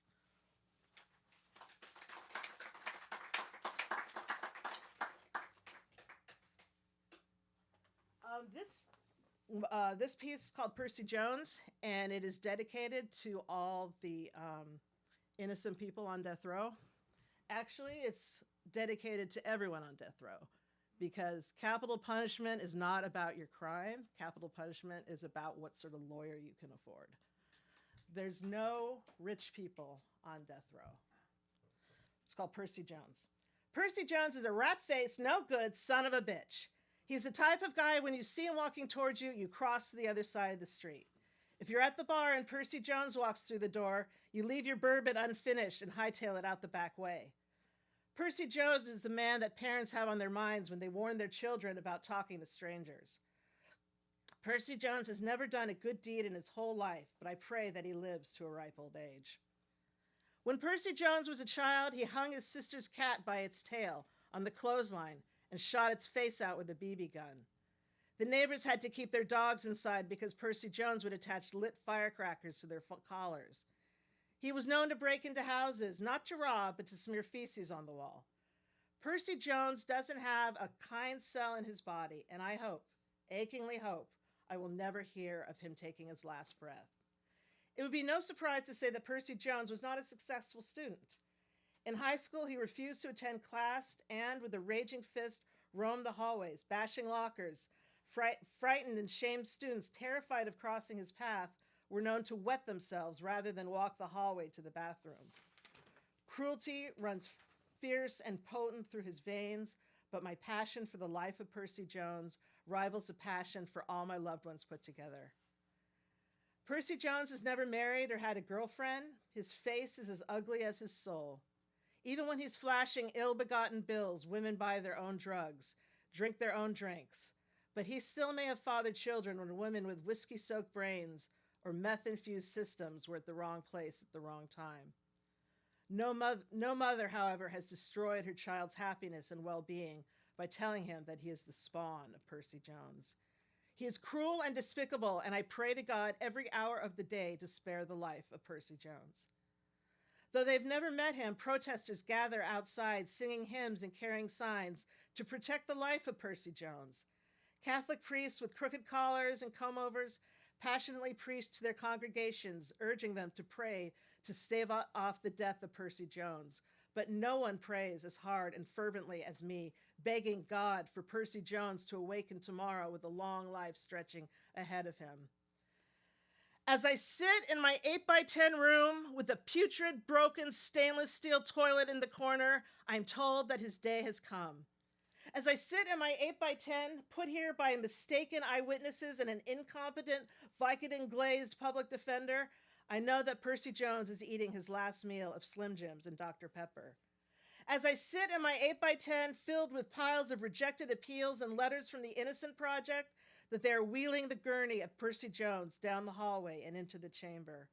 This piece is called Percy Jones, and it is dedicated to all the innocent people on death row. Actually, it's dedicated to everyone on death row, because capital punishment is not about your crime. Capital punishment is about what sort of lawyer you can afford. There's no rich people on death row. It's called Percy Jones. Percy Jones is a rat-faced, no-good son of a bitch. He's the type of guy, when you see him walking towards you, you cross to the other side of the street. If you're at the bar and Percy Jones walks through the door, you leave your bourbon unfinished and hightail it out the back way. Percy Jones is the man that parents have on their minds when they warn their children about talking to strangers. Percy Jones has never done a good deed in his whole life, but I pray that he lives to a ripe old age. When Percy Jones was a child, he hung his sister's cat by its tail on the clothesline and shot its face out with a BB gun. The neighbors had to keep their dogs inside because Percy Jones would attach lit firecrackers to their collars. He was known to break into houses, not to rob, but to smear feces on the wall. Percy Jones doesn't have a kind cell in his body, and I hope, achingly hope, I will never hear of him taking his last breath. It would be no surprise to say that Percy Jones was not a successful student. In high school, he refused to attend class and, with a raging fist, roamed the hallways, bashing lockers. Frightened and shamed students, terrified of crossing his path, were known to wet themselves rather than walk the hallway to the bathroom. Cruelty runs fierce and potent through his veins, but my passion for the life of Percy Jones rivals the passion for all my loved ones put together. Percy Jones has never married or had a girlfriend. His face is as ugly as his soul. Even when he's flashing ill-begotten bills, women buy their own drugs, drink their own drinks. But he still may have fathered children when women with whiskey-soaked brains or meth-infused systems were at the wrong place at the wrong time. No mother, however, has destroyed her child's happiness and well-being by telling him that he is the spawn of Percy Jones. He is cruel and despicable, and I pray to God every hour of the day to spare the life of Percy Jones. Though they've never met him, protesters gather outside singing hymns and carrying signs to protect the life of Percy Jones. Catholic priests with crooked collars and comb-overs passionately preach to their congregations, urging them to pray to stave off the death of Percy Jones. But no one prays as hard and fervently as me, begging God for Percy Jones to awaken tomorrow with a long life stretching ahead of him. As I sit in my 8x10 room with a putrid, broken stainless steel toilet in the corner, I'm told that his day has come. As I sit in my 8x10, put here by mistaken eyewitnesses and an incompetent, Vicodin-glazed public defender, I know that Percy Jones is eating his last meal of Slim Jims and Dr. Pepper. As I sit in my 8x10 filled with piles of rejected appeals and letters from the Innocent Project, that they are wheeling the gurney of Percy Jones down the hallway and into the chamber.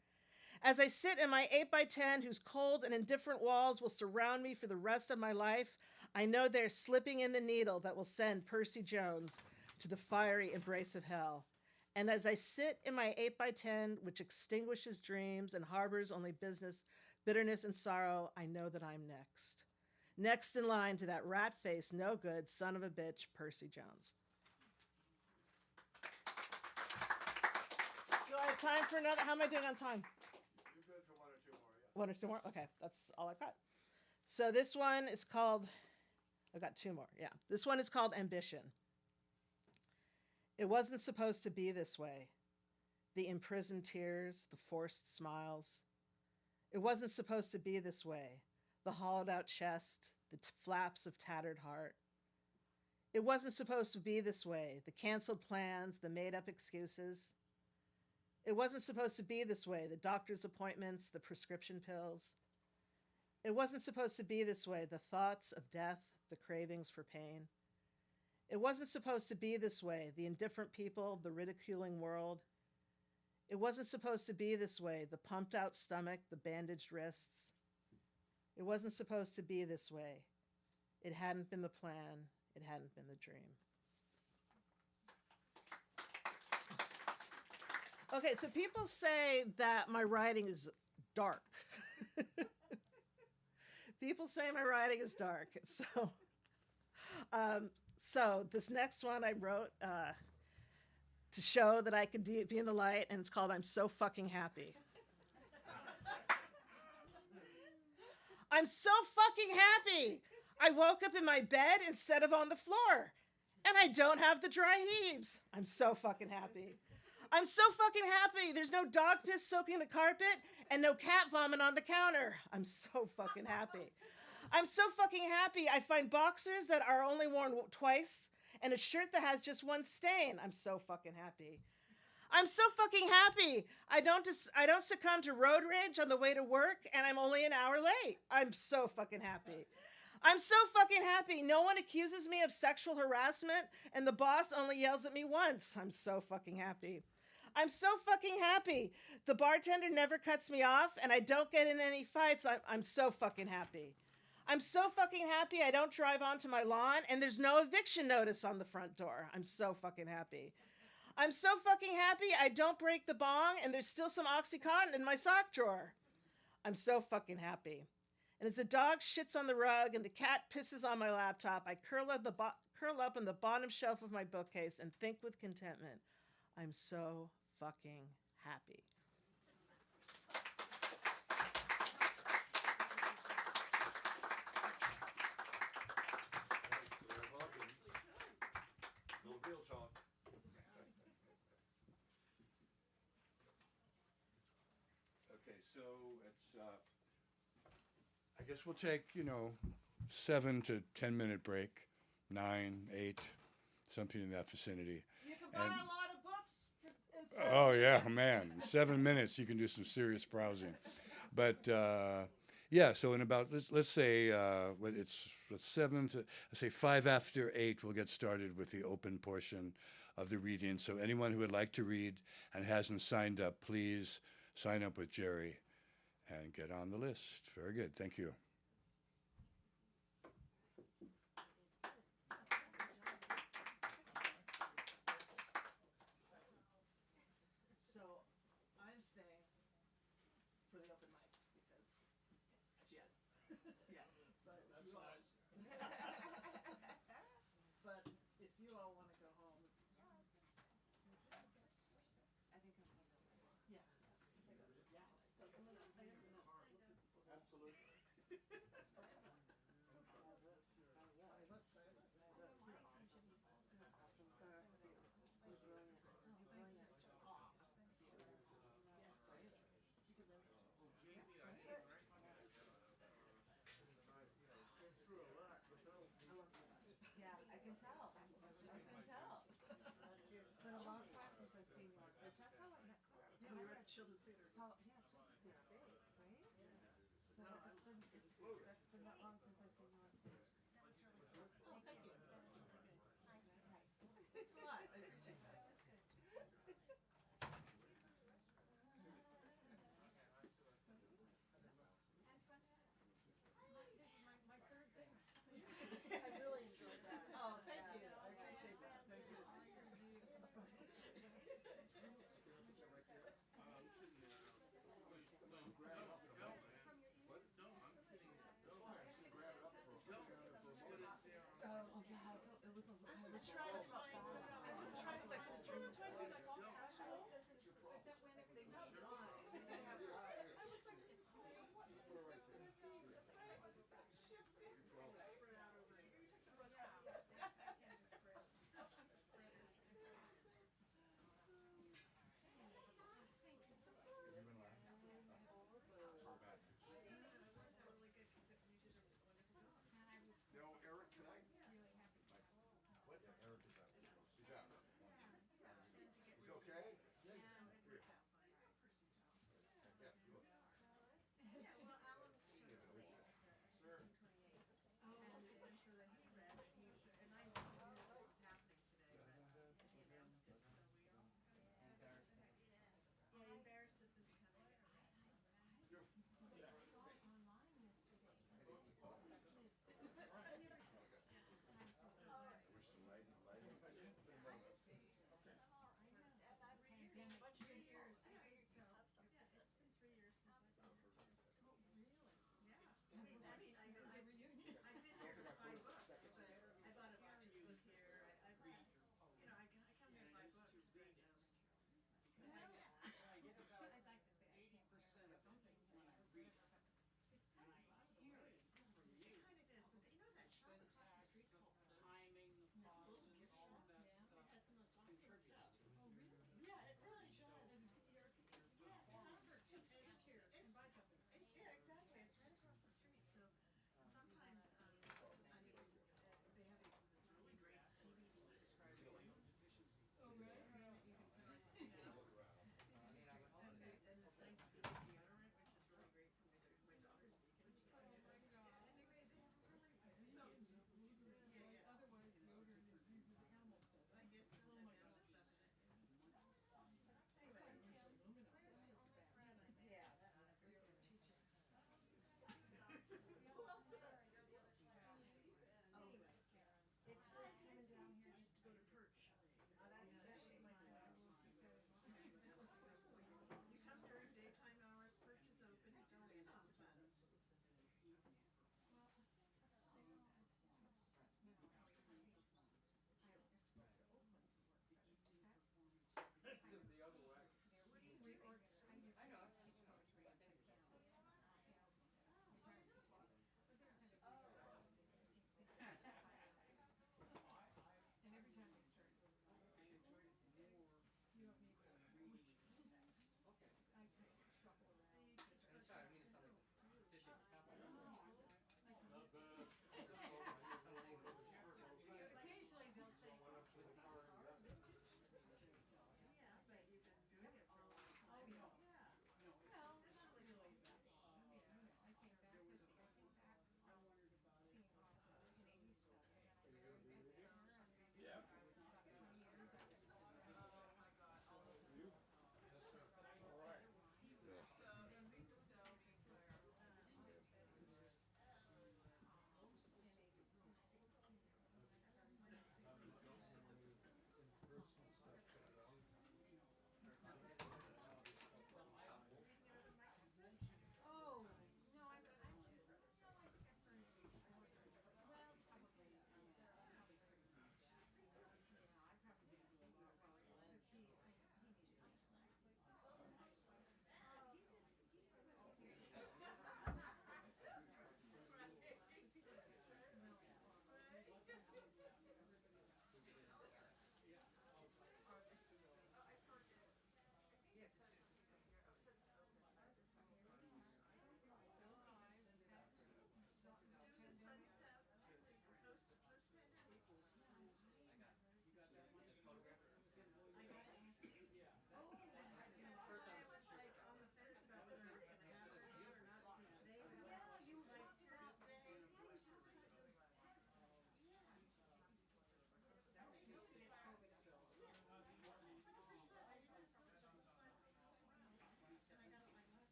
As I sit in my 8x10 whose cold and indifferent walls will surround me for the rest of my life, I know they're slipping in the needle that will send Percy Jones to the fiery embrace of hell. And as I sit in my 8x10, which extinguishes dreams and harbors only bitterness and sorrow, I know that I'm next. Next in line to that rat-faced, no-good son of a bitch, Percy Jones. have time for another? How am I doing on time? You're good for one or two more, yeah. One or two more? Okay, that's all I've got. So this one is called, I've got two more, yeah. This one is called Ambition. It wasn't supposed to be this way. The imprisoned tears, the forced smiles. It wasn't supposed to be this way. The hollowed out chest, the flaps of tattered heart. It wasn't supposed to be this way. The canceled plans, the made up excuses. It wasn't supposed to be this way. The doctor's appointments, the prescription pills. It wasn't supposed to be this way. The thoughts of death, the cravings for pain. It wasn't supposed to be this way. The indifferent people, the ridiculing world. It wasn't supposed to be this way. The pumped out stomach, the bandaged wrists. It wasn't supposed to be this way. It hadn't been the plan. It hadn't been the dream. Okay, so people say that my writing is dark. People say my writing is dark. So this next one I wrote to show that I could be in the light, and it's called I'm So Fucking Happy. I'm so fucking happy. I woke up in my bed instead of on the floor, and I don't have the dry heaves. I'm so fucking happy. I'm so fucking happy. There's no dog piss soaking the carpet and no cat vomit on the counter. I'm so fucking happy. I'm so fucking happy. I find boxers that are only worn twice and a shirt that has just one stain. I'm so fucking happy. I'm so fucking happy. I don't succumb to road rage on the way to work, and I'm only an hour late. I'm so fucking happy. I'm so fucking happy. No one accuses me of sexual harassment, and the boss only yells at me once. I'm so fucking happy. I'm so fucking happy. The bartender never cuts me off, and I don't get in any fights. I'm so fucking happy. I'm so fucking happy I don't drive onto my lawn, and there's no eviction notice on the front door. I'm so fucking happy. I'm so fucking happy I don't break the bong, and there's still some OxyContin in my sock drawer. I'm so fucking happy. And as the dog shits on the rug and the cat pisses on my laptop, I curl up on the bottom shelf of my bookcase and think with contentment, I'm so fucking happy. Real talk. Okay, so it's, I guess we'll take, 7 to 10 minute break, 9, 8, something in that vicinity. You can buy a lot of books in 7 Oh yeah, minutes. man, in 7 minutes you can do some serious browsing. But yeah, so in about let's say it's 5 after 8, we'll get started with the open portion of the reading. So anyone who would like to read and hasn't signed up, please sign up with Jerry and get on the list. Very good, thank you. So I'm staying for the open mic because, yeah, but that's nice. But if you all want to go home, I think I'm going to go. Yeah. Absolutely. Yeah, I can tell. I can tell. It's been a long time since I've seen you on stage. That's how I met Claire. We were at Children's Theater. Yeah, Children's Theater, right? So that's been that long since I've seen you on stage. Oh, thank you. Thanks a lot. I appreciate that. I really enjoyed that. Oh, thank you. I appreciate that. Thank you. Oh yeah, it was a I was trying to felt bad. I was trying to like, oh, try to be like all casual.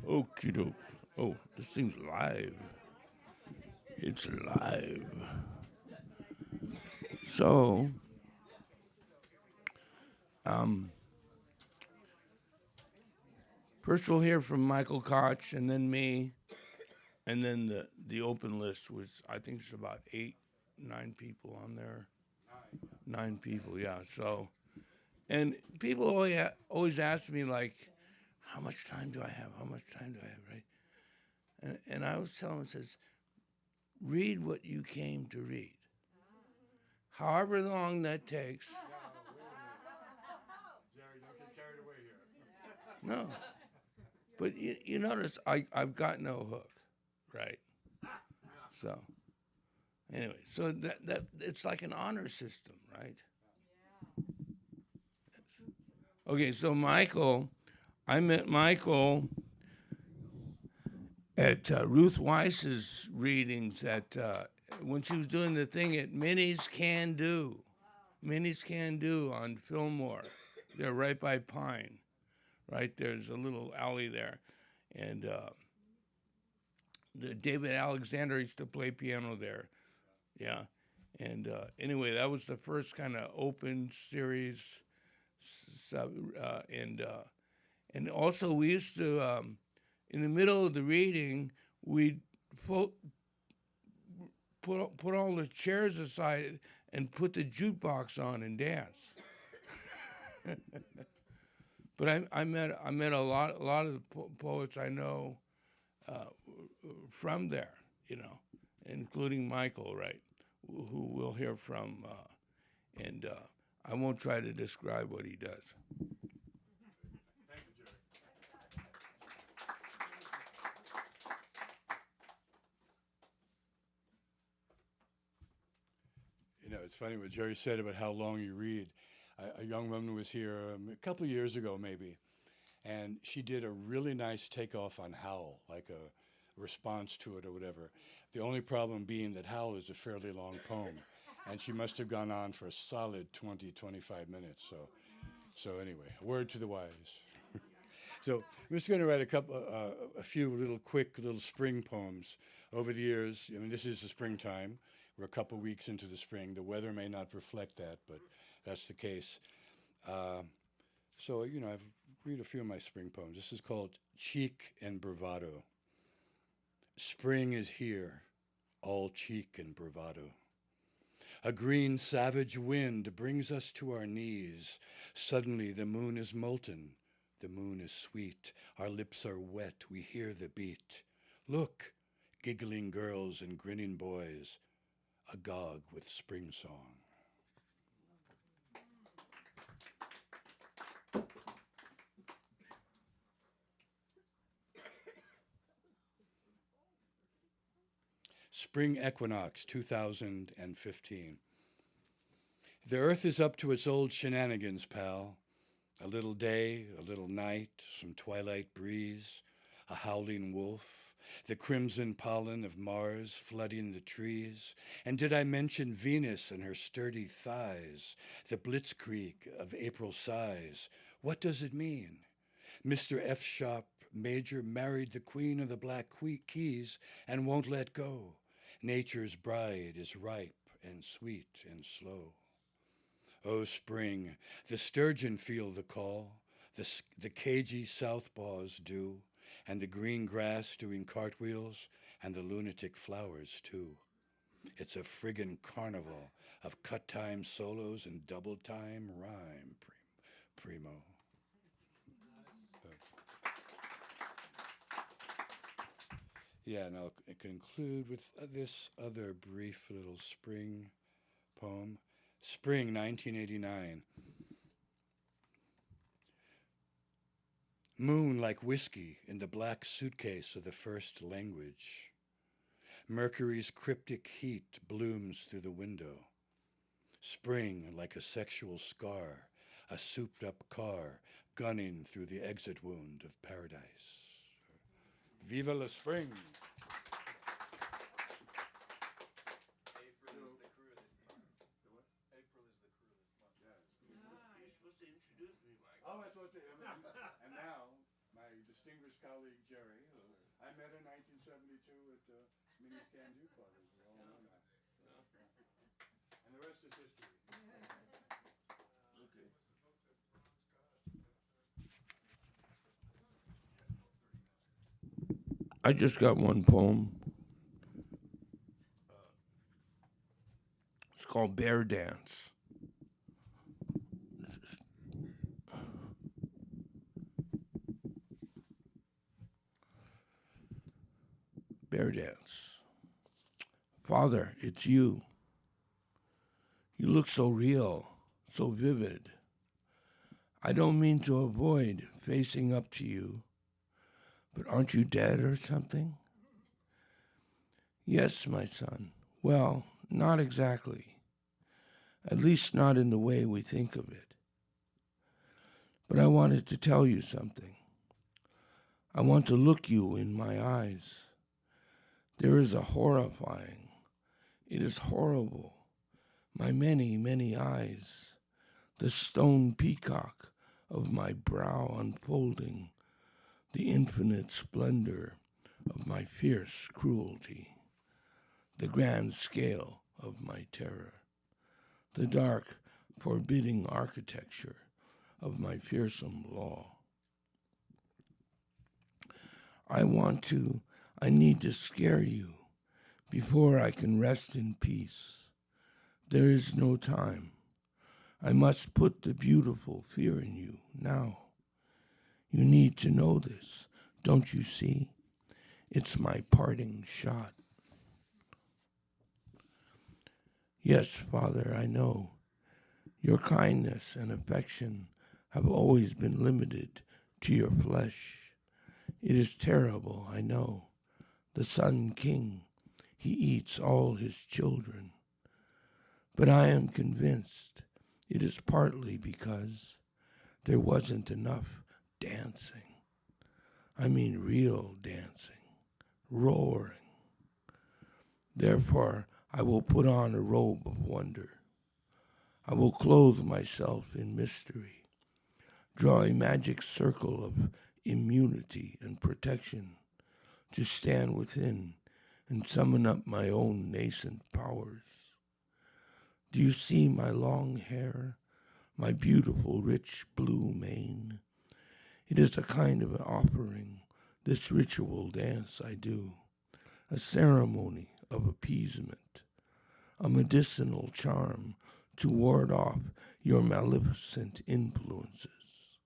Okie doke. Oh, this thing's live. It's live. So, first we'll hear from Michael Koch, and then me, and then the open list was, I think it's about 9 people on there. 9 people, yeah. So, and people always ask me, like, how much time do I have? How much time do I have, right? And I was telling them, says, read what you came to read. However long that takes. Jerry, don't get carried away here. No. But you notice I've got no hook, right? So, anyway, so that it's like an honor system, right? Yes. Okay, so I met Michael at Ruth Weiss's readings when she was doing the thing at Minnie's Can Do. Minnie's Can Do on Fillmore. They're right by Pine. Right, there's a little alley there. And David Alexander used to play piano there. Yeah. And anyway, that was the first kind of open series. And also we used to, in the middle of the reading, we'd put all the chairs aside and put the jukebox on and dance. But I met a lot of the poets I know from there, including Michael, right, who we'll hear from, and I won't try to describe what he does. Thank you, Jerry. It's funny what Jerry said about how long you read. A young woman was here a couple of years ago, maybe, and she did a really nice takeoff on Howl, like a response to it or whatever. The only problem being that Howl is a fairly long poem, and she must have gone on for a solid 20, 25 minutes. So anyway, a word to the wise. So I'm just going to write a few quick little spring poems. Over the years, this is the springtime. We're a couple weeks into the spring. The weather may not reflect that, but that's the case. So I've read a few of my spring poems. This is called Cheek and Bravado. Spring is here, all cheek and bravado. A green savage wind brings us to our knees. Suddenly the moon is molten. The moon is sweet. Our lips are wet. We hear the beat. Look, giggling girls and grinning boys, agog with spring song. Spring Equinox 2015. The earth is up to its old shenanigans, pal. A little day, a little night, some twilight breeze, a howling wolf, the crimson pollen of Mars flooding the trees? And did I mention Venus and her sturdy thighs, the blitzkrieg of April sighs? What does it mean? Mr. F. Sharp Major married the queen of the Black Keys and won't let go. Nature's bride is ripe and sweet and slow. Oh, spring, the sturgeon feel the call, the cagey southpaws do, and the green grass doing cartwheels, and the lunatic flowers too. It's a friggin' carnival of cut time solos and double time rhyme, primo. Yeah, and I'll conclude with this other brief little spring poem. Spring 1989. Moon like whiskey in the black suitcase of the first language. Mercury's cryptic heat blooms through the window. Spring like a sexual scar, a souped up car gunning through the exit wound of paradise. Viva la spring! Oh, I thought they, and now, my distinguished colleague Jerry, who I met in 1972 at Mini Scan Jew Party. We all know that. And the rest is history. Okay. I just got one poem. It's called Bear Dance. Bear Dance. Father, it's you. You look so real, so vivid. I don't mean to avoid facing up to you, but aren't you dead or something? Yes, my son. Well, not exactly. At least not in the way we think of it. But I wanted to tell you something. I want to look you in my eyes. There is a horrifying, it is horrible, my many, many eyes, the stone peacock of my brow unfolding, the infinite splendor of my fierce cruelty, the grand scale of my terror, the dark, forbidding architecture of my fearsome law. I need to scare you before I can rest in peace. There is no time. I must put the beautiful fear in you now. You need to know this, don't you see? It's my parting shot. Yes, Father, I know. Your kindness and affection have always been limited to your flesh. It is terrible, I know. The Sun King, he eats all his children. But I am convinced it is partly because there wasn't enough dancing. I mean real dancing, roaring. Therefore, I will put on a robe of wonder. I will clothe myself in mystery, draw a magic circle of immunity and protection to stand within and summon up my own nascent powers. Do you see my long hair, my beautiful rich blue mane? It is a kind of an offering, this ritual dance I do, a ceremony of appeasement, a medicinal charm to ward off your maleficent influences,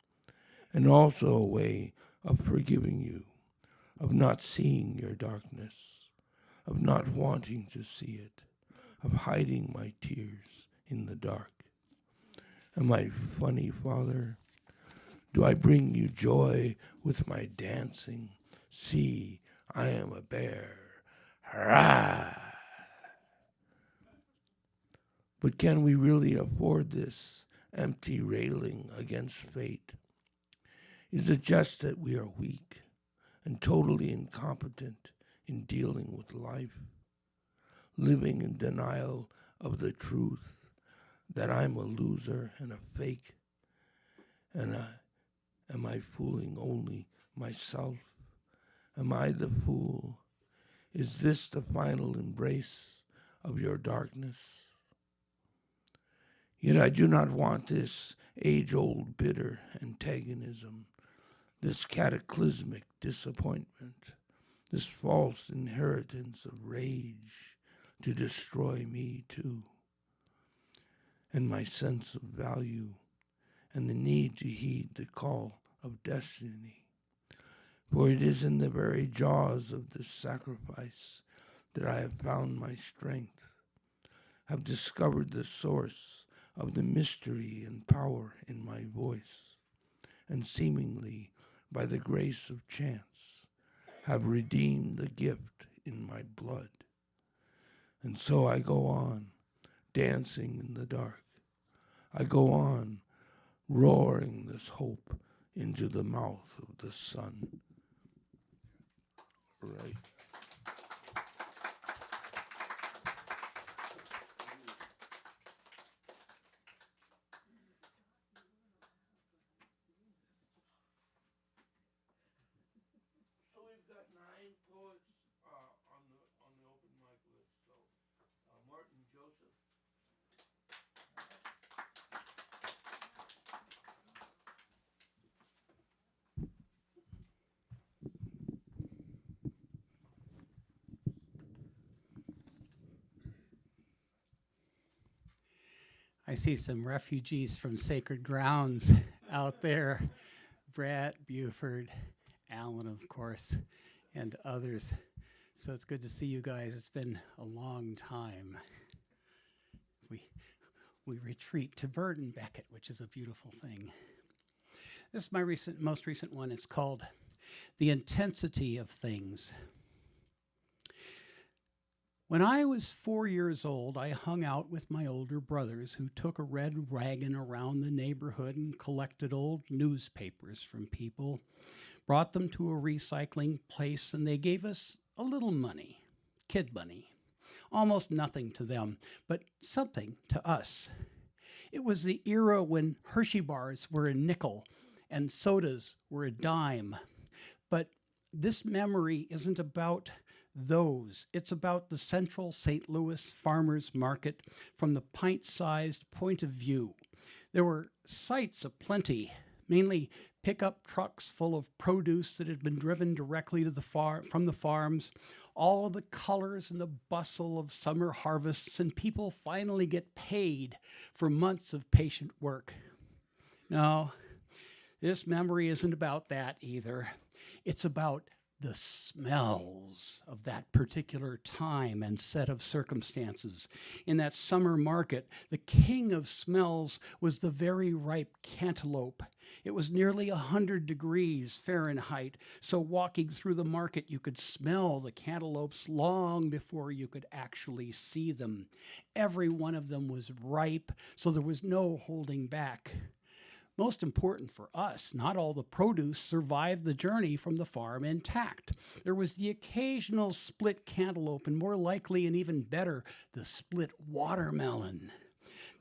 and also a way of forgiving you, of not seeing your darkness, of not wanting to see it, of hiding my tears in the dark. Am I funny, Father? Do I bring you joy with my dancing? See, I am a bear. Hurrah! But can we really afford this empty railing against fate? Is it just that we are weak and totally incompetent in dealing with life, living in denial of the truth that I'm a loser and a fake, and am I fooling only myself? Am I the fool? Is this the final embrace of your darkness? Yet I do not want this age-old bitter antagonism, this cataclysmic disappointment, this false inheritance of rage to destroy me too, and my sense of value, and the need to heed the call of destiny. For it is in the very jaws of this sacrifice that I have found my strength, have discovered the source of the mystery and power in my voice, and seemingly, by the grace of chance, have redeemed the gift in my blood. And so I go on, dancing in the dark. I go on, roaring this hope into the mouth of the sun. Right. So we've got 9 poets on the open mic list. So Martin Joseph. I see some refugees from sacred grounds out there. Brett, Buford, Alan, of course, and others. So it's good to see you guys. It's been a long time. We retreat to Burden Beckett, which is a beautiful thing. This is my most recent one. It's called The Intensity of Things. When I was 4 years old, I hung out with my older brothers who took a red wagon around the neighborhood and collected old newspapers from people, brought them to a recycling place, and they gave us a little money, kid money. Almost nothing to them, but something to us. It was the era when Hershey bars were a nickel and sodas were a dime. But this memory isn't about those. It's about the central St. Louis farmers market from the pint-sized point of view. There were sights aplenty, mainly pickup trucks full of produce that had been driven directly to from the farms, all of the colors and the bustle of summer harvests, and people finally get paid for months of patient work. No, this memory isn't about that either. It's about the smells of that particular time and set of circumstances. In that summer market, the king of smells was the very ripe cantaloupe. It was nearly 100 degrees Fahrenheit, so walking through the market, you could smell the cantaloupes long before you could actually see them. Every one of them was ripe, so there was no holding back. Most important for us, not all the produce survived the journey from the farm intact. There was the occasional split cantaloupe, and more likely and even better, the split watermelon.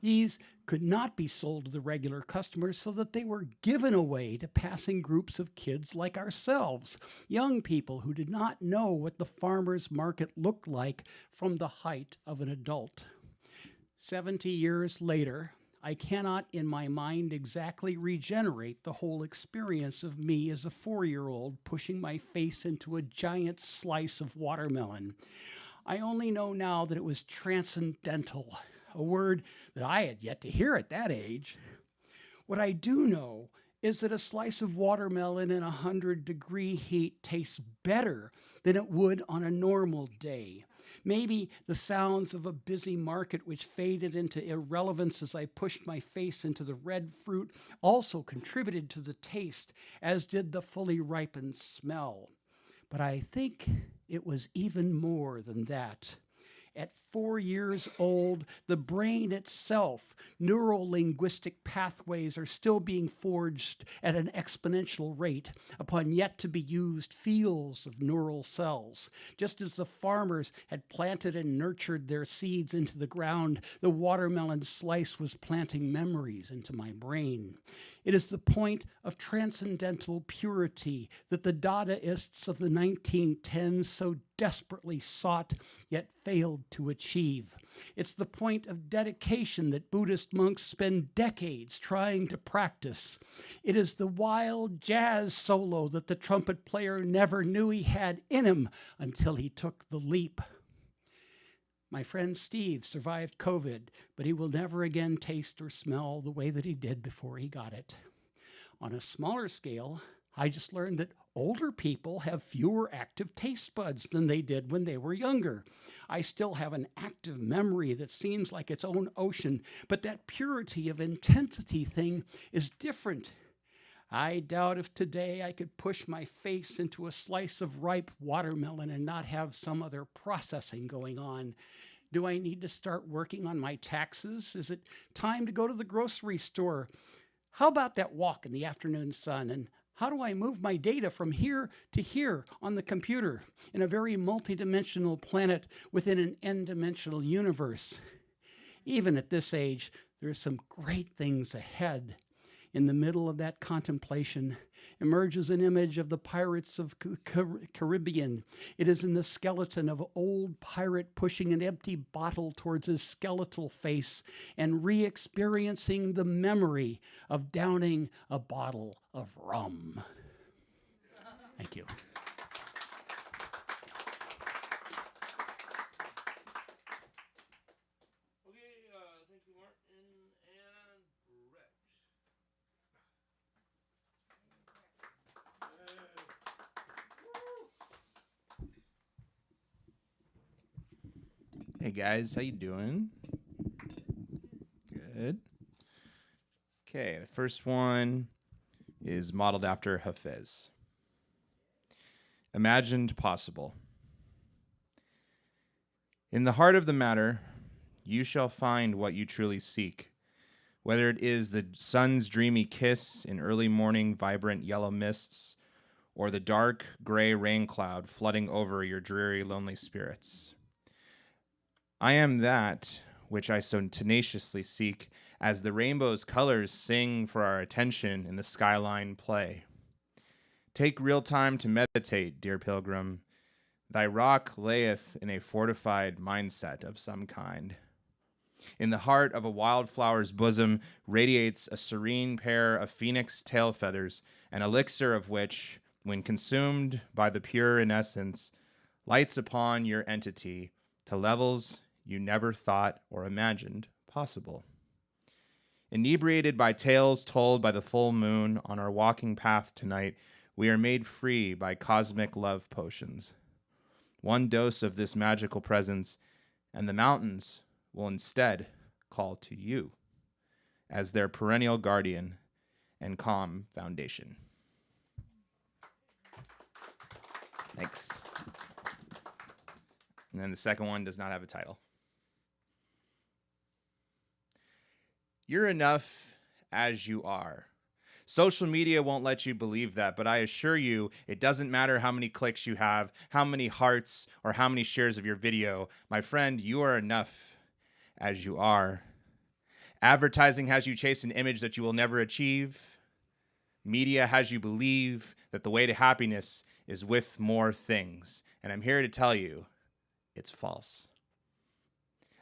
These could not be sold to the regular customers, so that they were given away to passing groups of kids like ourselves, young people who did not know what the farmer's market looked like from the height of an adult. 70 years later, I cannot in my mind exactly regenerate the whole experience of me as a 4-year-old pushing my face into a giant slice of watermelon. I only know now that it was transcendental, a word that I had yet to hear at that age. What I do know is that a slice of watermelon in 100-degree heat tastes better than it would on a normal day. Maybe the sounds of a busy market, which faded into irrelevance as I pushed my face into the red fruit, also contributed to the taste, as did the fully ripened smell. But I think it was even more than that. At 4 years old, the brain itself, neuro-linguistic pathways are still being forged at an exponential rate upon yet to be used fields of neural cells. Just as the farmers had planted and nurtured their seeds into the ground, the watermelon slice was planting memories into my brain. It is the point of transcendental purity that the Dadaists of the 1910s so desperately sought yet failed to achieve. It's the point of dedication that Buddhist monks spend decades trying to practice. It is the wild jazz solo that the trumpet player never knew he had in him until he took the leap. My friend Steve survived COVID, but he will never again taste or smell the way that he did before he got it. On a smaller scale, I just learned that older people have fewer active taste buds than they did when they were younger. I still have an active memory that seems like its own ocean, but that purity of intensity thing is different. I doubt if today I could push my face into a slice of ripe watermelon and not have some other processing going on. Do I need to start working on my taxes? Is it time to go to the grocery store? How about that walk in the afternoon sun? And how do I move my data from here to here on the computer in a very multidimensional planet within an n-dimensional universe? Even at this age, there are some great things ahead. In the middle of that contemplation emerges an image of the pirates of the Caribbean. It is in the skeleton of an old pirate pushing an empty bottle towards his skeletal face and re-experiencing the memory of downing a bottle of rum. Thank you. Thank you, Martin and Brett. Hey guys, how you doing? Good. Okay, the first one is modeled after Hafez. Imagined possible. In the heart of the matter, you shall find what you truly seek, whether it is the sun's dreamy kiss in early morning vibrant yellow mists, or the dark gray rain cloud flooding over your dreary lonely spirits. I am that which I so tenaciously seek as the rainbow's colors sing for our attention in the skyline play. Take real time to meditate, dear pilgrim. Thy rock layeth in a fortified mindset of some kind. In the heart of a wildflower's bosom radiates a serene pair of phoenix tail feathers, an elixir of which, when consumed by the pure in essence, lights upon your entity to levels you never thought or imagined possible. Inebriated by tales told by the full moon on our walking path tonight, we are made free by cosmic love potions. One dose of this magical presence, and the mountains will instead call to you as their perennial guardian and calm foundation. Thanks. And then the second one does not have a title. You're enough as you are. Social media won't let you believe that, but I assure you, it doesn't matter how many clicks you have, how many hearts, or how many shares of your video. My friend, you are enough as you are. Advertising has you chase an image that you will never achieve. Media has you believe that the way to happiness is with more things. And I'm here to tell you, it's false.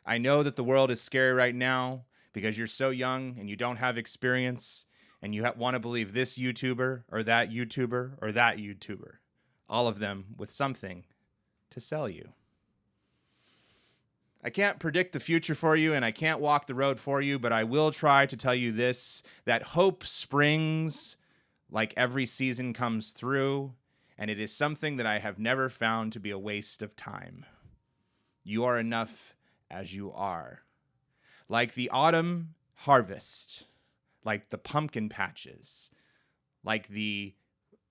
I know that the world is scary right now because you're so young and you don't have experience and you want to believe this YouTuber or that YouTuber or that YouTuber, all of them with something to sell you. I can't predict the future for you and I can't walk the road for you, but I will try to tell you this, that hope springs like every season comes through, and it is something that I have never found to be a waste of time. You are enough as you are. Like the autumn harvest, like the pumpkin patches, like the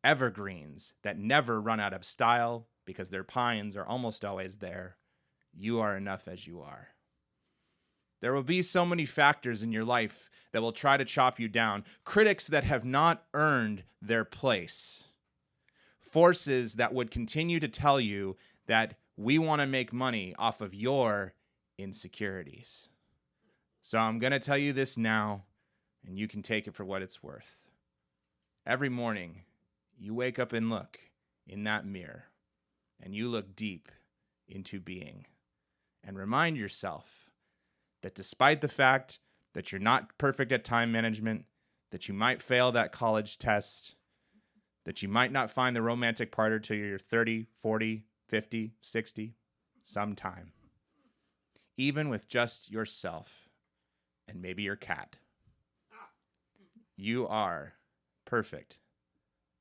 evergreens that never run out of style because their pines are almost always there. you are enough as you are. There will be so many factors in your life that will try to chop you down, critics that have not earned their place, forces that would continue to tell you that we want to make money off of your insecurities. So I'm going to tell you this now, and you can take it for what it's worth. Every morning, you wake up and look in that mirror, and you look deep into being, and remind yourself that despite the fact that you're not perfect at time management, that you might fail that college test, that you might not find the romantic partner till you're 30, 40, 50, 60, sometime. Even with just yourself and maybe your cat, you are perfect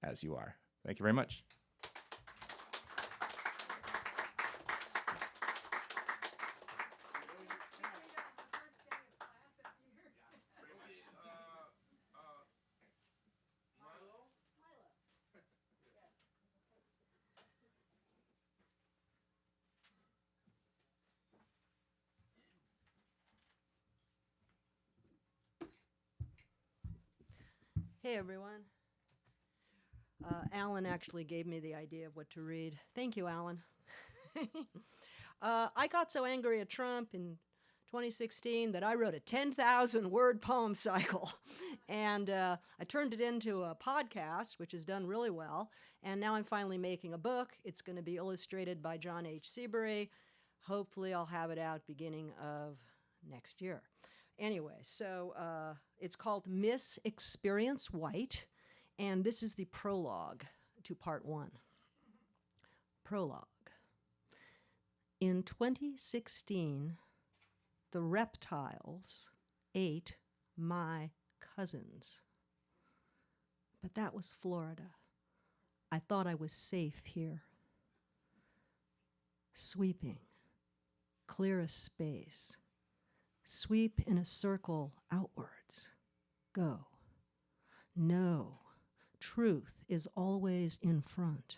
as you are. Thank you very much. Hey, everyone. Alan actually gave me the idea of what to read. Thank you, Alan. I got so angry at Trump in 2016 that I wrote a 10,000-word poem cycle. And I turned it into a podcast, which has done really well. And now I'm finally making a book. It's going to be illustrated by John H. Seabury. Hopefully, I'll have it out beginning of next year. Anyway, so it's called Miss Experience White, and this is the prologue to part 1. Prologue. In 2016, the reptiles ate my cousins. But that was Florida. I thought I was safe here. Sweeping, clear a space. Sweep in a circle outwards. Go. No, truth is always in front.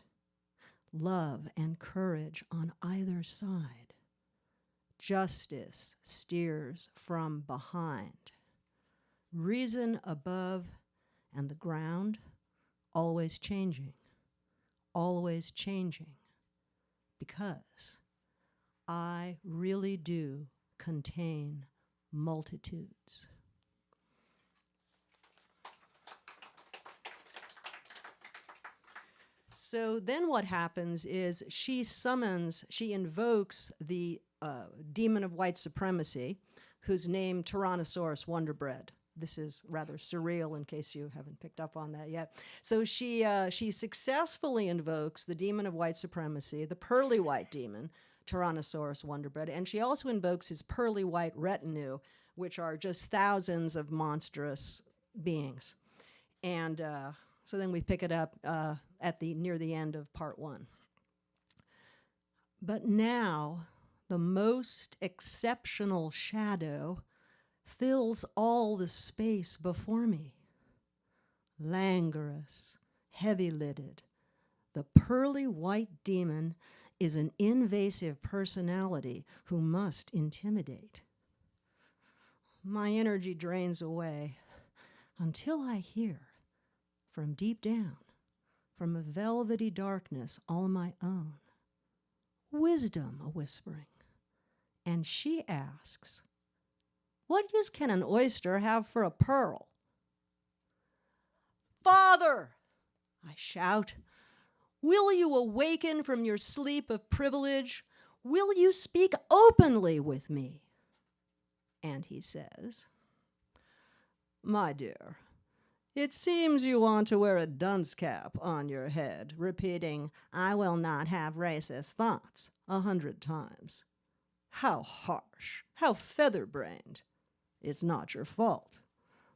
Love and courage on either side. Justice steers from behind. Reason above and the ground always changing. Always changing. Because I really do contain multitudes. So then what happens is she invokes the demon of white supremacy, who's named Tyrannosaurus Wonderbread. This is rather surreal in case you haven't picked up on that yet. So she successfully invokes the demon of white supremacy, the pearly white demon, Tyrannosaurus Wonderbread, and she also invokes his pearly white retinue, which are just thousands of monstrous beings. And so then we pick it up near the end of part 1. But now, the most exceptional shadow fills all the space before me. Languorous, heavy-lidded, the pearly white demon is an invasive personality who must intimidate. My energy drains away until I hear, from deep down, from a velvety darkness all my own, wisdom a-whispering. And she asks, "What use can an oyster have for a pearl?" "Father," I shout, "will you awaken from your sleep of privilege? Will you speak openly with me?" And he says, "My dear, it seems you want to wear a dunce cap on your head, repeating, 'I will not have racist thoughts,' 100 times. How harsh, how feather-brained. It's not your fault.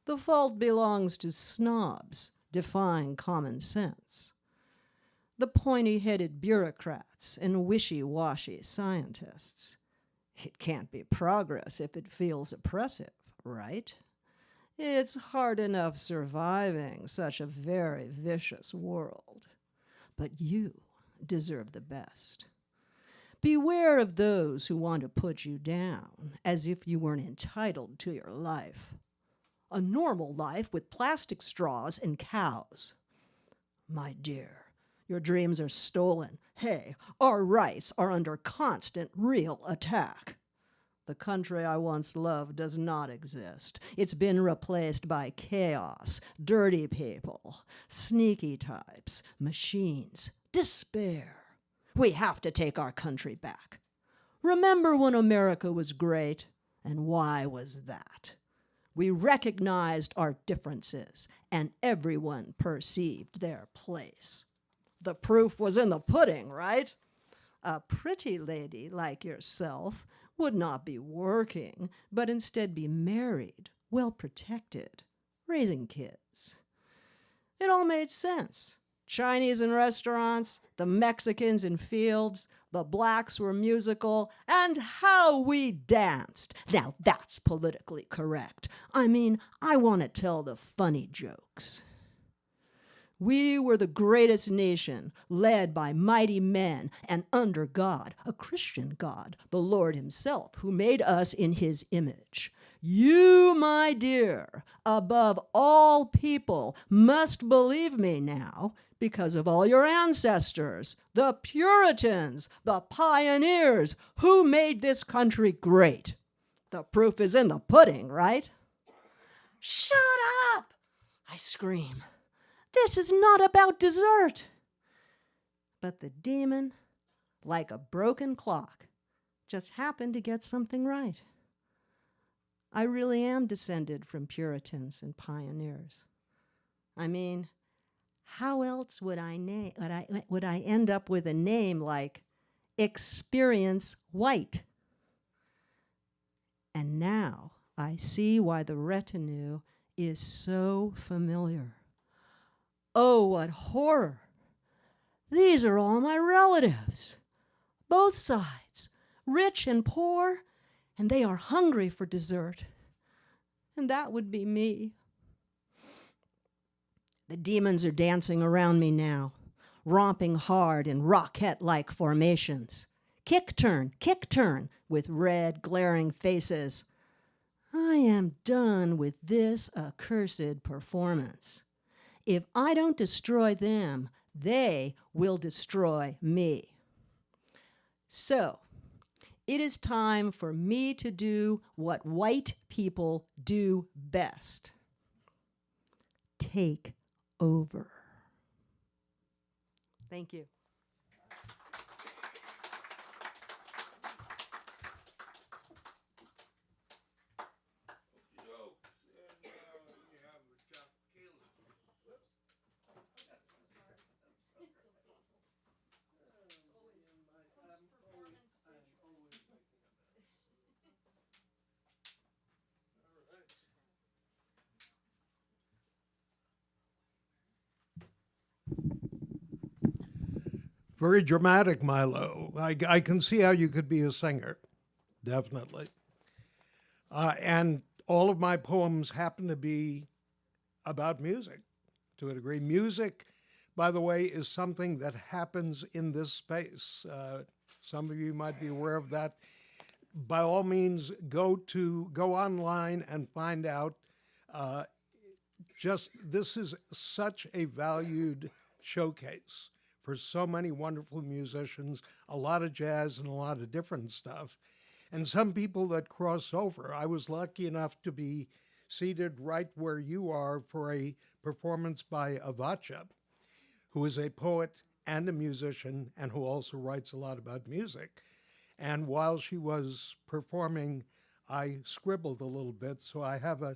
The fault belongs to snobs defying common sense. The pointy-headed bureaucrats and wishy-washy scientists. It can't be progress if it feels oppressive, right? It's hard enough surviving such a very vicious world. But you deserve the best. Beware of those who want to put you down as if you weren't entitled to your life. A normal life with plastic straws and cows. My dear, your dreams are stolen. Hey, our rights are under constant real attack. The country I once loved does not exist. It's been replaced by chaos, dirty people, sneaky types, machines, despair. We have to take our country back. Remember when America was great? And why was that? We recognized our differences, and everyone perceived their place. The proof was in the pudding, right? A pretty lady like yourself would not be working, but instead be married, well protected, raising kids. It all made sense. Chinese in restaurants, the Mexicans in fields, the blacks were musical, and how we danced. Now that's politically correct. I mean, I want to tell the funny jokes. We were the greatest nation, led by mighty men and under God, a Christian God, the Lord himself, who made us in his image. You, my dear, above all people, must believe me now because of all your ancestors, the Puritans, the pioneers, who made this country great. The proof is in the pudding, right? Shut up, I scream. This is not about dessert. But the demon, like a broken clock, just happened to get something right. I really am descended from Puritans and pioneers. I mean, how else would I end up with a name like Experience White? And now I see why the retinue is so familiar. Oh, what horror! These are all my relatives, both sides, rich and poor, and they are hungry for dessert. And that would be me. The demons are dancing around me now, romping hard in rocket-like formations. Kick turn, with red, glaring faces. I am done with this accursed performance. If I don't destroy them, they will destroy me. So, it is time for me to do what white people do best. Take over. Thank you. Very dramatic, Milo. I can see how you could be a singer, definitely. And all of my poems happen to be about music, to a degree. Music, by the way, is something that happens in this space. Some of you might be aware of that. By all means, go online and find out. This is such a valued showcase for so many wonderful musicians, a lot of jazz and a lot of different stuff. And some people that cross over. I was lucky enough to be seated right where you are for a performance by Avacha, who is a poet and a musician and who also writes a lot about music. And while she was performing, I scribbled a little bit. So I have a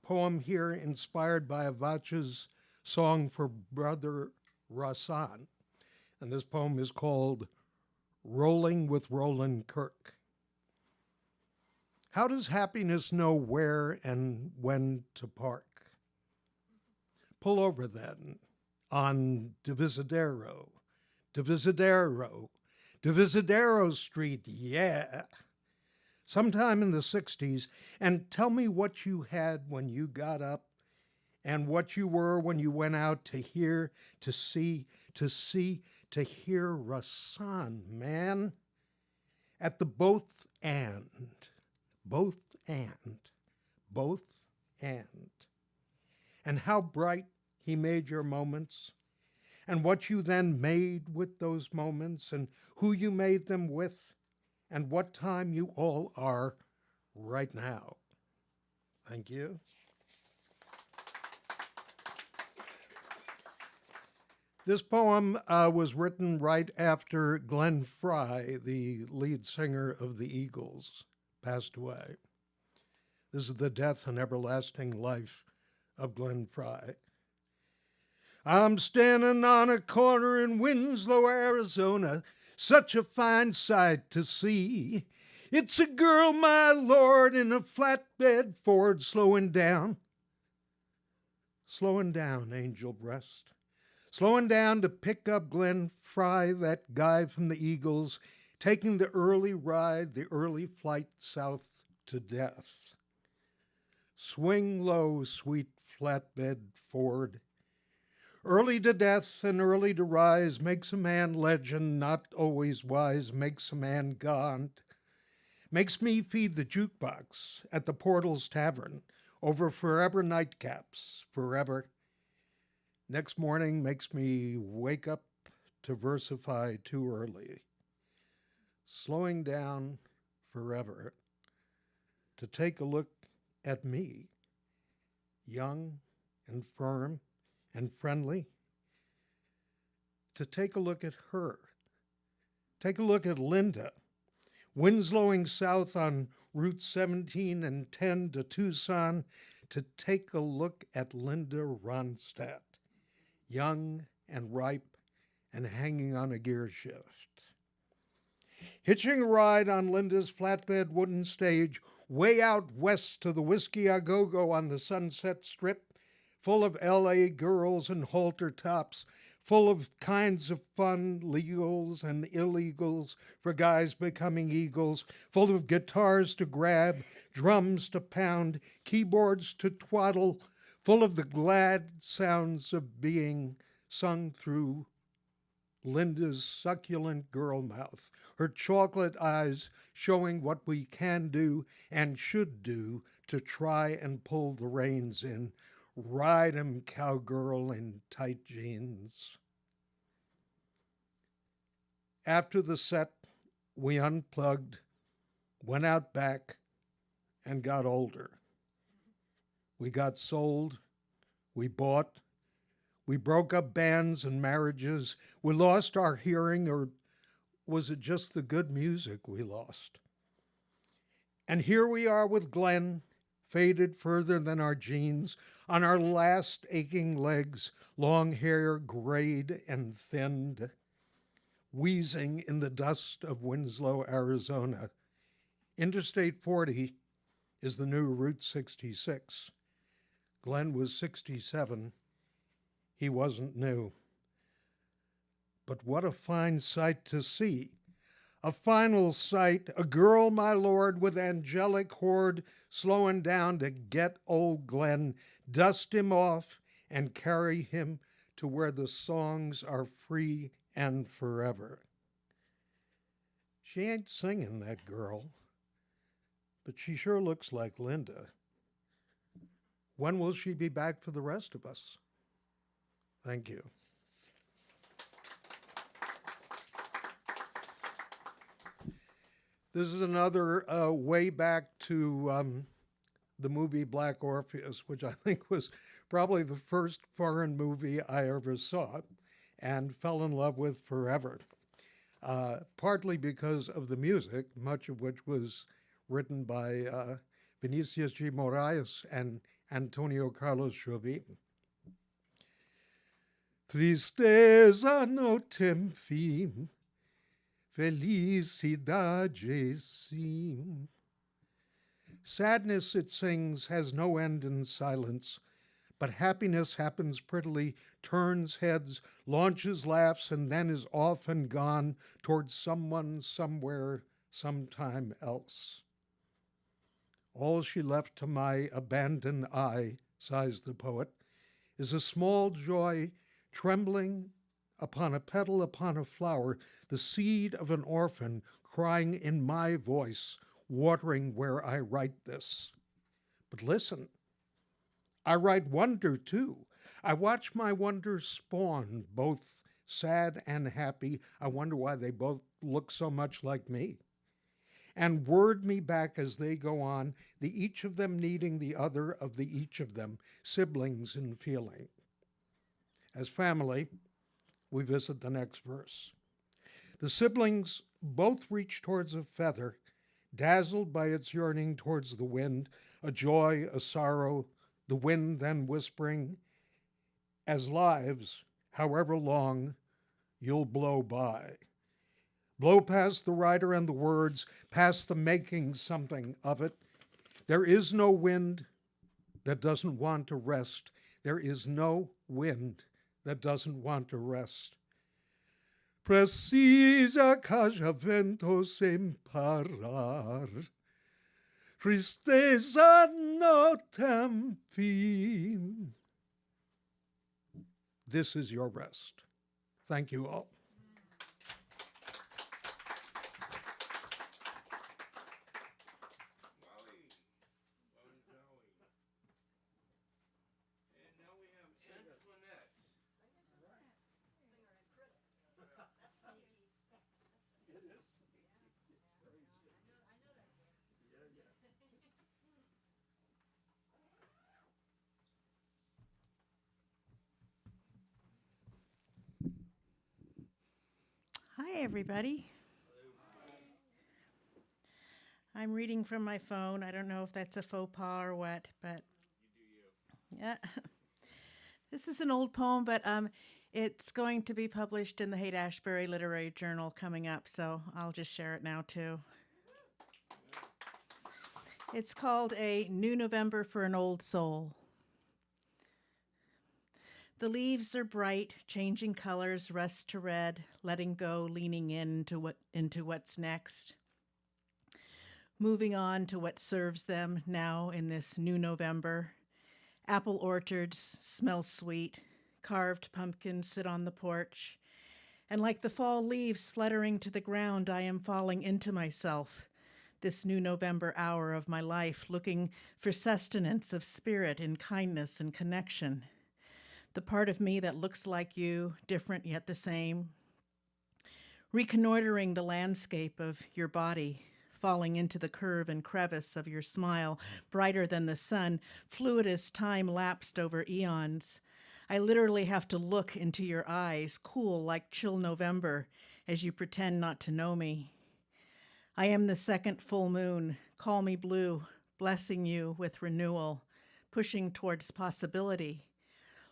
poem here inspired by Avacha's song for Brother Rasan. And this poem is called Rolling with Roland Kirk. How does happiness know where and when to park? Pull over then on Divisadero, Divisadero Street, yeah. Sometime in the 60s, and tell me what you had when you got up and what you were when you went out to hear, to hear Rasan, man. at the both and, both and, both and how bright he made your moments, and what you then made with those moments, and who you made them with, and what time you all are right now. Thank you. This poem was written right after Glenn Frey, the lead singer of the Eagles, passed away. This is the death and everlasting life of Glenn Frey. I'm standing on a corner in Winslow, Arizona, such a fine sight to see. It's a girl, my lord, in a flatbed Ford, slowing down, angel breast. Slowing down to pick up Glenn Frey, that guy from the Eagles, taking the early ride, the early flight south to death. Swing low, sweet flatbed Ford. Early to death and early to rise makes a man legend, not always wise, makes a man gaunt. Makes me feed the jukebox at the Portals Tavern over forever nightcaps, forever. Next morning makes me wake up to versify too early. Slowing down forever to take a look at me, young and firm and friendly. To take a look at her. Take a look at Linda, Winslowing south on Route 17 and 10 to Tucson. To take a look at Linda Ronstadt, young and ripe and hanging on a gear shift. Hitching a ride on Linda's flatbed wooden stage way out west to the Whiskey A Go-Go on the Sunset Strip, full of L.A. girls and halter tops, full of kinds of fun, legals and illegals for guys becoming eagles, full of guitars to grab, drums to pound, keyboards to twaddle, full of the glad sounds of being sung through Linda's succulent girl mouth, her chocolate eyes showing what we can do and should do to try and pull the reins in. Ride 'em, cowgirl in tight jeans. After the set, we unplugged, went out back, and got older. We got sold, we bought, we broke up bands and marriages, we lost our hearing, or was it just the good music we lost? And here we are with Glenn, faded further than our jeans, on our last aching legs, long hair grayed and thinned, wheezing in the dust of Winslow, Arizona. Interstate 40 is the new Route 66. Glenn was 67. He wasn't new. But what a fine sight to see. A final sight, a girl, my lord, with angelic horde, slowing down to get old Glenn, dust him off, and carry him to where the songs are free and forever. She ain't singing, that girl, but she sure looks like Linda. When will she be back for the rest of us? Thank you. This is another way back to the movie Black Orpheus, which I think was probably the first foreign movie I ever saw and fell in love with forever. Partly because of the music, much of which was written by Vinicius G. Moraes and Antonio Carlos Jobim. Tristeza no tem fim, felicidade sim. Sadness, it sings, has no end in silence, but happiness happens prettily, turns heads, launches laughs, and then is off and gone towards someone, somewhere, sometime else. All she left to my abandoned eye, sighs the poet, is a small joy trembling upon a petal, upon a flower, the seed of an orphan crying in my voice, watering where I write this. But listen, I write wonder too. I watch my wonder spawn, both sad and happy. I wonder why they both look so much like me. And word me back as they go on, the each of them needing the other of the each of them, siblings in feeling. As family, we visit the next verse. The siblings both reach towards a feather, dazzled by its yearning towards the wind, a joy, a sorrow, the wind then whispering, as lives, however long, you'll blow by. Blow past the rider and the words, past the making something of it. There is no wind that doesn't want to rest. There is no wind that doesn't want to rest. Precisa caja vento sem parar. Tristeza no tem fim. This is your rest. Thank you all. Hi, everybody. I'm reading from my phone. I don't know if that's a faux pas or what, but yeah. This is an old poem, but it's going to be published in the Haight-Ashbury Literary Journal coming up, so I'll just share it now, too. It's called A New November for an Old Soul. The leaves are bright, changing colors, rust to red, letting go, leaning into what's next. Moving on to what serves them now in this new November. Apple orchards smell sweet, carved pumpkins sit on the porch, and like the fall leaves fluttering to the ground, I am falling into myself, this new November hour of my life, looking for sustenance of spirit in kindness and connection. The part of me that looks like you, different yet the same. Reconnoitering the landscape of your body, falling into the curve and crevice of your smile, brighter than the sun, fluid as time lapsed over eons. I literally have to look into your eyes, cool like chill November, as you pretend not to know me. I am the second full moon, call me blue, blessing you with renewal, pushing towards possibility.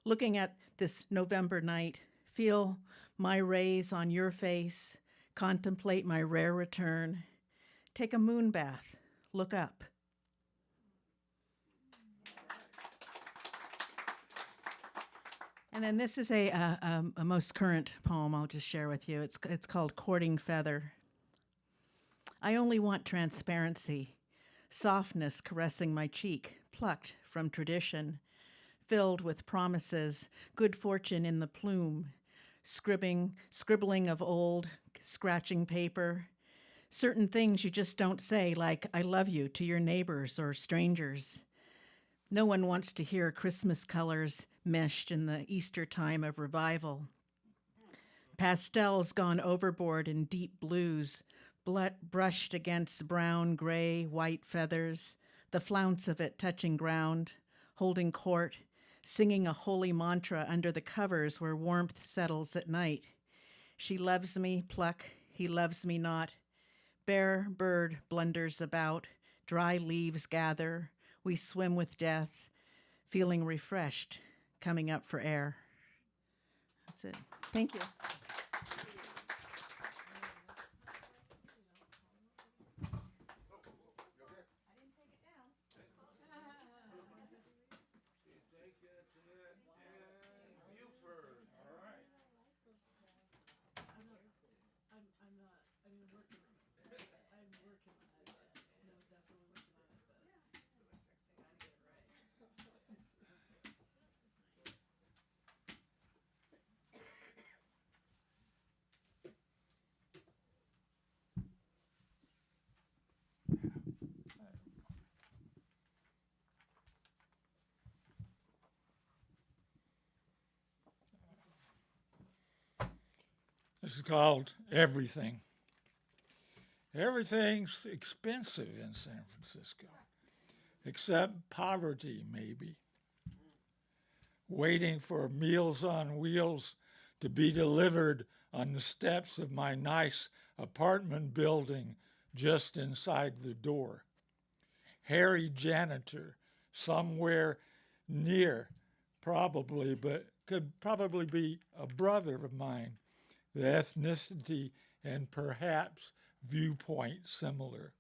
Looking at this November night, feel my rays on your face, contemplate my rare return. Take a moon bath, look up. And then this is a most current poem I'll just share with you. It's called Courting Feather. I only want transparency, softness caressing my cheek, plucked from tradition, filled with promises, good fortune in the plume, scribbling of old, scratching paper, certain things you just don't say, like I love you to your neighbors or strangers. No one wants to hear Christmas colors meshed in the Easter time of revival. Pastels gone overboard in deep blues, brushed against brown, gray, white feathers, the flounce of it touching ground, holding court, singing a holy mantra under the covers where warmth settles at night. She loves me, pluck, he loves me not. Bare bird blunders about, dry leaves gather, we swim with death, feeling refreshed, coming up for air. That's it. Thank you. It's called Everything. Everything's expensive in San Francisco, except poverty, maybe. Waiting for Meals on Wheels to be delivered on the steps of my nice apartment building just inside the door. Hairy janitor somewhere near, probably, but could probably be a brother of mine. The ethnicity and perhaps viewpoint similar.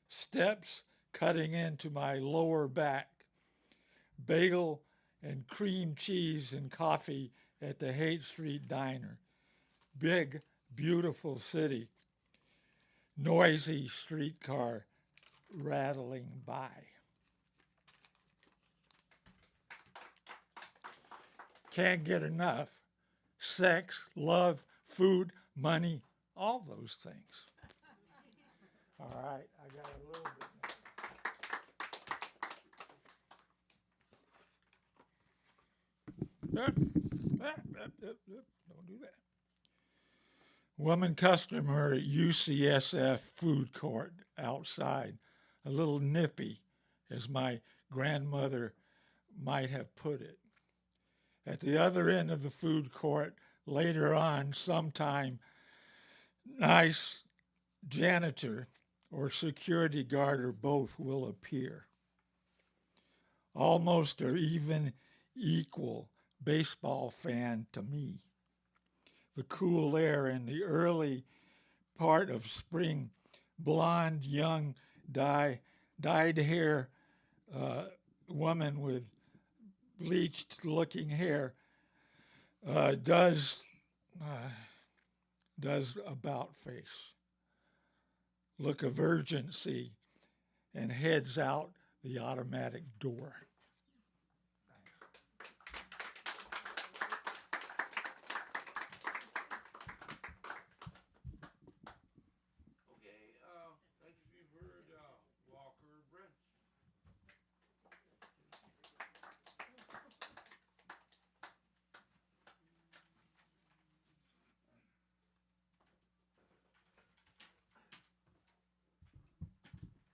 Steps cutting into my lower back. Bagel and cream cheese and coffee at the Haight Street Diner. Big, beautiful city. Noisy streetcar rattling by. Can't get enough. Sex, love, food, money, all those things. All right, I got a little bit more. Don't do that. Woman customer at UCSF food court outside, a little nippy, as my grandmother might have put it. At the other end of the food court, later on, sometime, nice janitor or security guard or both will appear. Almost or even equal baseball fan to me. The cool air in the early part of spring, blonde, young, dyed hair woman with bleached looking hair does about face. Look of urgency and heads out the automatic door.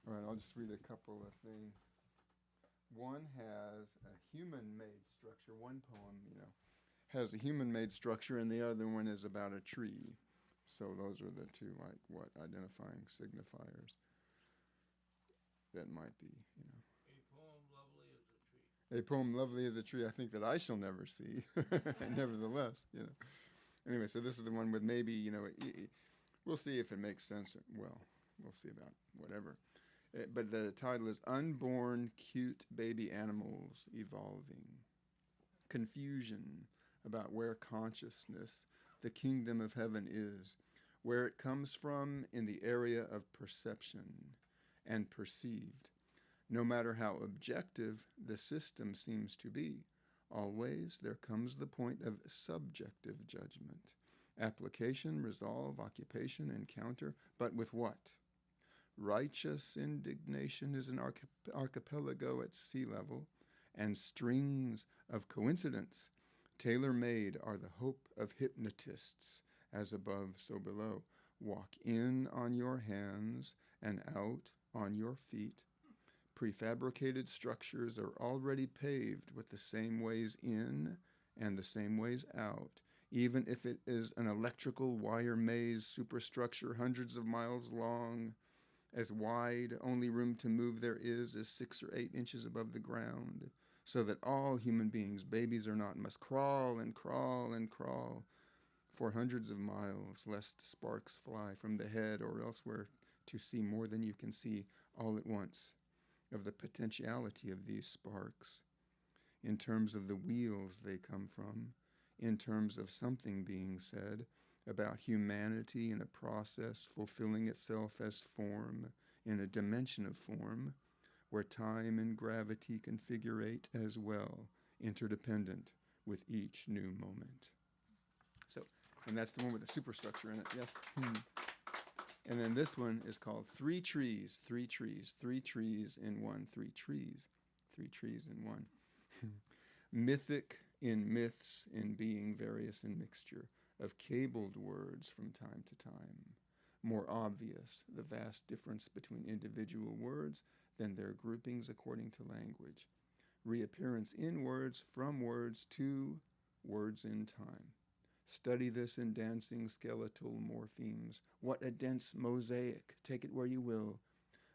All right, I'll just read a couple of things. One has a human-made structure. One poem, has a human-made structure, and the other one is about a tree. So those are the two, identifying signifiers that might be, A poem lovely as a tree, I think that I shall never see, nevertheless, Anyway, so this is the one with maybe, we'll see if it makes sense. Well, we'll see about whatever. But the title is Unborn Cute Baby Animals Evolving. Confusion about where consciousness, the kingdom of heaven, is, where it comes from in the area of perception and perceived. No matter how objective the system seems to be, always there comes the point of subjective judgment. Application, resolve, occupation, encounter, but with what? Righteous indignation is an archipelago at sea level, and strings of coincidence, tailor-made, are the hope of hypnotists, as above, so below. Walk in on your hands and out on your feet. Prefabricated structures are already paved with the same ways in and the same ways out, even if it is an electrical wire maze superstructure hundreds of miles long, as wide, only room to move there is 6 or 8 inches above the ground, so that all human beings, babies or not, must crawl and crawl and crawl for hundreds of miles, lest sparks fly from the head or elsewhere, to see more than you can see all at once of the potentiality of these sparks, in terms of the wheels they come from, in terms of something being said about humanity in a process fulfilling itself as form, in a dimension of form, where time and gravity configurate as well, interdependent with each new moment. So, and that's the one with the superstructure in it, yes? And then this one is called Three Trees, Three Trees, Three Trees in One, Three Trees in One. Mythic in myths, in being various in mixture. of cabled words from time to time, more obvious the vast difference between individual words than their groupings according to language, reappearance in words from words to words in time. Study this in dancing skeletal morphemes. What a dense mosaic, take it where you will.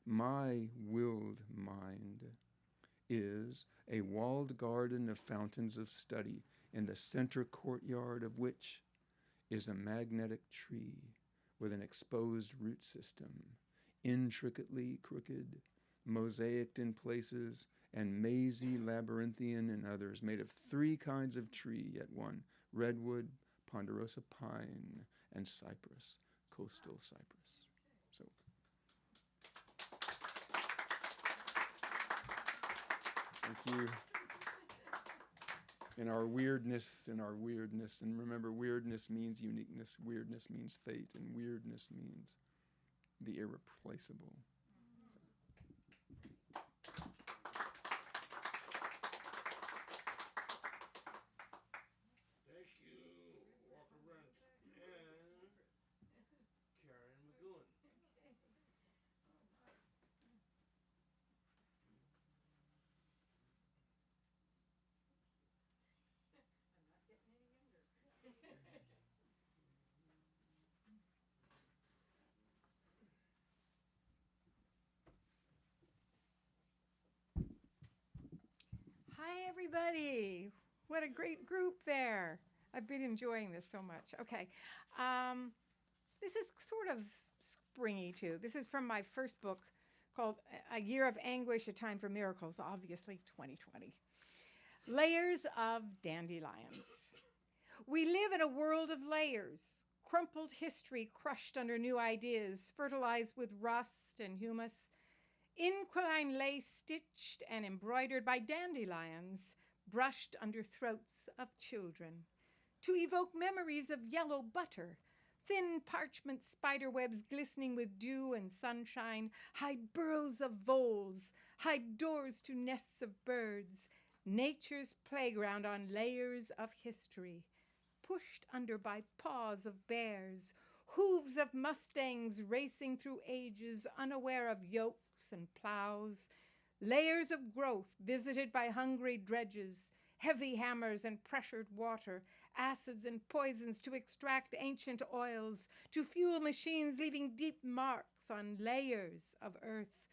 My willed mind is a walled garden of fountains of study, in the center courtyard of which is a magnetic tree with an exposed root system, intricately crooked, mosaicked in places, and mazy labyrinthian in others, made of 3 kinds of tree, yet one: redwood, ponderosa pine, and cypress, coastal cypress. So, thank you. In our weirdness, and remember, weirdness means uniqueness, weirdness means fate, and weirdness means the irreplaceable. Thank you, Walker Wrench and Karen McGowan. Hi, everybody. What a great group there. I've been enjoying this so much. Okay. This is sort of springy, too. This is from my first book called A Year of Anguish, A Time for Miracles, obviously 2020. Layers of Dandelions. We live in a world of layers, crumpled history crushed under new ideas, fertilized with rust and humus, inquiline lace stitched and embroidered by dandelions, brushed under throats of children, to evoke memories of yellow butter, thin parchment spiderwebs glistening with dew and sunshine, hide burrows of voles, hide doors to nests of birds, nature's playground on layers of history, pushed under by paws of bears, hooves of mustangs racing through ages, unaware of yokes and plows, layers of growth visited by hungry dredges, heavy hammers and pressured water, acids and poisons to extract ancient oils, to fuel machines leaving deep marks on layers of earth,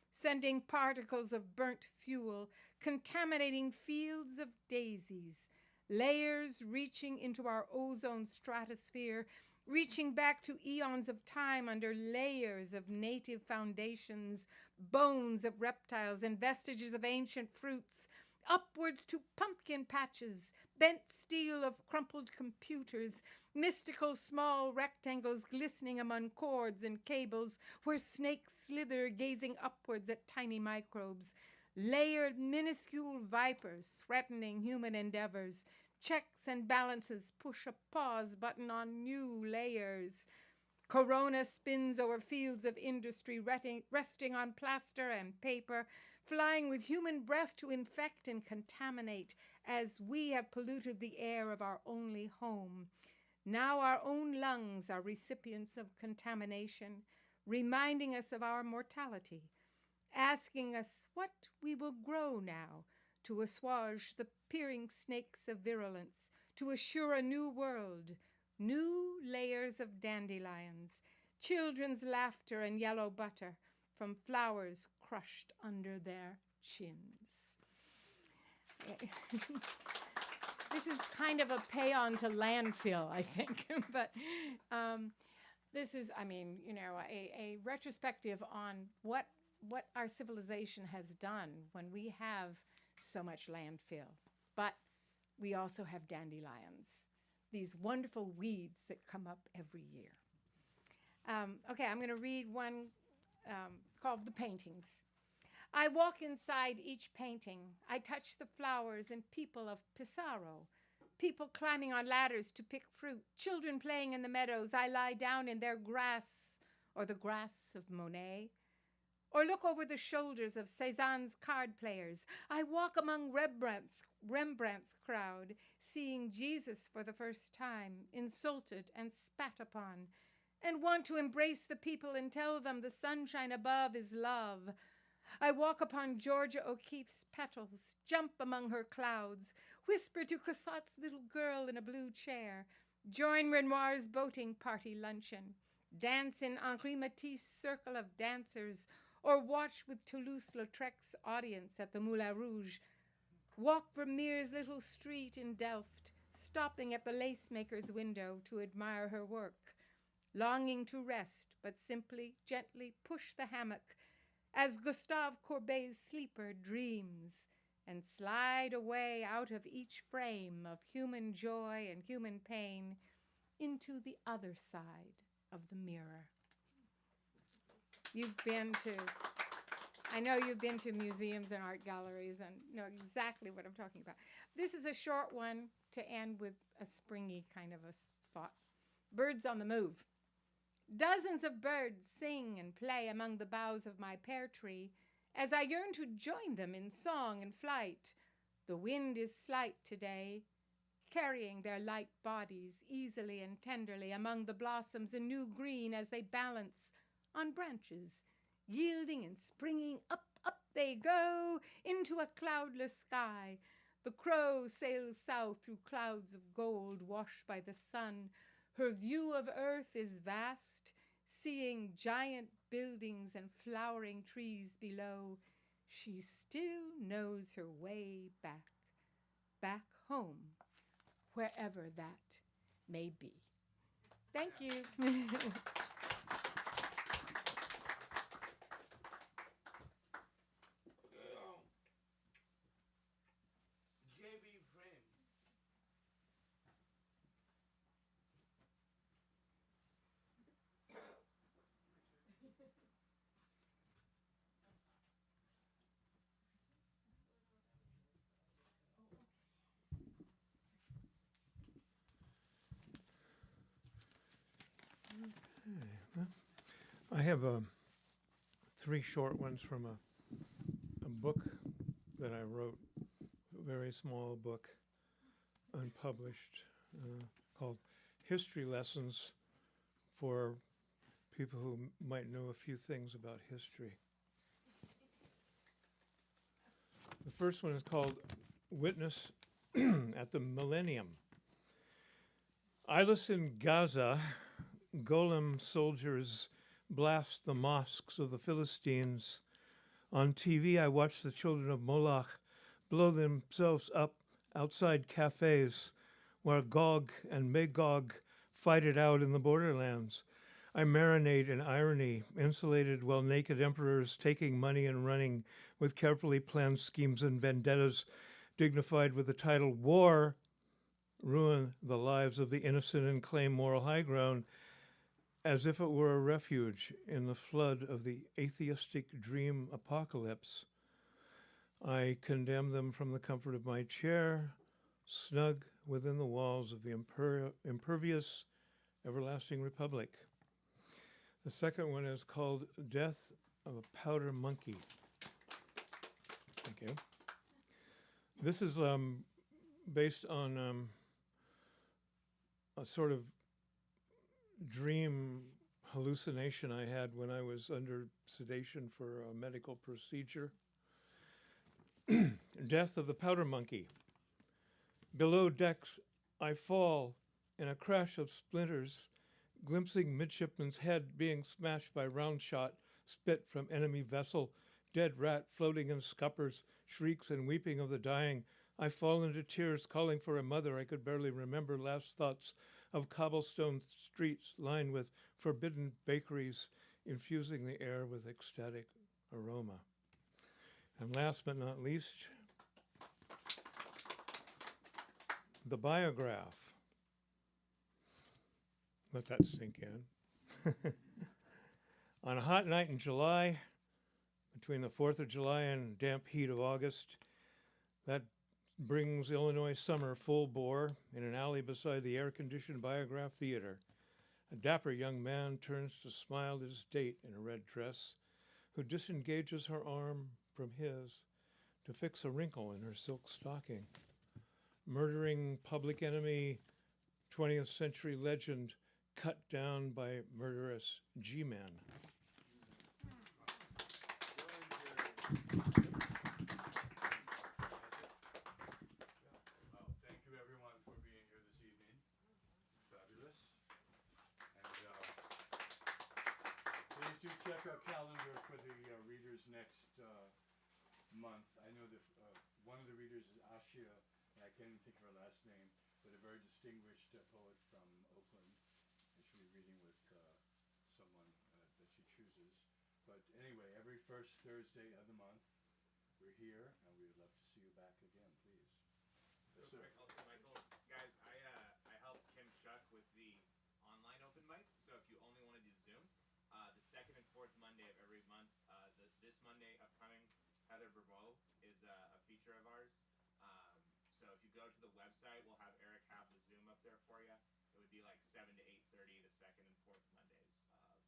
sending particles of burnt fuel, contaminating fields of daisies, layers reaching into our ozone stratosphere, reaching back to eons of time under layers of native foundations, bones of reptiles and vestiges of ancient fruits, upwards to pumpkin patches, bent steel of crumpled computers, mystical small rectangles glistening among cords and cables where snakes slither gazing upwards at tiny microbes, layered minuscule vipers threatening human endeavors, checks and balances push a pause button on new layers. Corona spins over fields of industry, resting on plaster and paper, flying with human breath to infect and contaminate as we have polluted the air of our only home. Now our own lungs are recipients of contamination, reminding us of our mortality, asking us what we will grow now to assuage the peering snakes of virulence, to assure a new world, new layers of dandelions, children's laughter and yellow butter from flowers crushed under their chins. This is kind of a pay-on to landfill, I think, but this is, I mean, you know, a retrospective on what our civilization has done when we have so much landfill. But we also have dandelions, these wonderful weeds that come up every year. Okay, I'm going to read one called The Paintings. I walk inside each painting. I touch the flowers and people of Pissarro, people climbing on ladders to pick fruit, children playing in the meadows. I lie down in their grass or the grass of Monet. or look over the shoulders of Cézanne's card players. I walk among Rembrandt's crowd, seeing Jesus for the first time, insulted and spat upon, and want to embrace the people and tell them the sunshine above is love. I walk upon Georgia O'Keeffe's petals, jump among her clouds, whisper to Cassatte's little girl in a blue chair, join Renoir's boating party luncheon, dance in Henri Matisse's circle of dancers, or watch with Toulouse-Lautrec's audience at the Moulin Rouge, walk Vermeer's little street in Delft, stopping at the lace-maker's window to admire her work, longing to rest, but simply, gently push the hammock as Gustave Courbet's sleeper dreams, and slide away out of each frame of human joy and human pain into the other side of the mirror. I know you've been to museums and art galleries and know exactly what I'm talking about. This is a short one to end with a springy kind of a thought. Birds on the move. Dozens of birds sing and play among the boughs of my pear tree as I yearn to join them in song and flight. The wind is slight today, carrying their light bodies easily and tenderly among the blossoms in new green as they balance on branches, yielding and springing up, up they go into a cloudless sky. The crow sails south through clouds of gold washed by the sun. Her view of earth is vast, seeing giant buildings and flowering trees below. She still knows her way back, back home, wherever that may be. Thank you. I have three short ones from a book that I wrote, a very small book, unpublished, called History Lessons for People Who Might Know a Few Things About History. The first one is called Witness at the Millennium. Eyeless in Gaza, golem soldiers blast the mosques of the Philistines. On TV, I watch the children of Moloch blow themselves up outside cafes where Gog and Magog fight it out in the borderlands. I marinate in irony, insulated while naked emperors taking money and running with carefully planned schemes and vendettas, dignified with the title War, ruin the lives of the innocent and claim moral high ground, as if it were a refuge in the flood of the atheistic dream apocalypse. I condemn them from the comfort of my chair, snug within the walls of the impervious, everlasting republic. The second one is called Death of a Powder Monkey. Thank you. This is based on a sort of dream hallucination I had when I was under sedation for a medical procedure. Death of the Powder Monkey. Below decks, I fall in a crash of splinters, glimpsing midshipman's head being smashed by round shot, spit from enemy vessel, dead rat floating in scuppers, shrieks and weeping of the dying. I fall into tears, calling for a mother. I could barely remember last thoughts of cobblestone streets lined with forbidden bakeries, infusing the air with ecstatic aroma. And last but not least, the biograph. Let that sink in. On a hot night in July, between the 4th of July and damp heat of August, that brings Illinois summer full bore in an alley beside the air-conditioned Biograph Theater. A dapper young man turns to smile at his date in a red dress, who disengages her arm from his to fix a wrinkle in her silk stocking. Murdering public enemy, 20th century legend, cut down by murderous G-Man. Well, thank you everyone for being here this evening. Fabulous. And please do check our calendar for the readers next month. I know that one of the readers is Ashia, and I can't even think of her last name, but a very distinguished poet from Oakland. And she'll be reading with someone that she chooses. But anyway, every first Thursday of the month, we're here, and we would love to see you back again, please. Yes, sir. Also, Michael, guys, I help Kim Shuck with the online open mic. So if you only want to do Zoom, the second and fourth Monday of every month, this Monday upcoming, Heather Verbeau is a feature of ours. So if you go to the website, we'll have Eric have the Zoom up there for you. It would be like 7 to 8:30 the second and fourth Mondays of every month.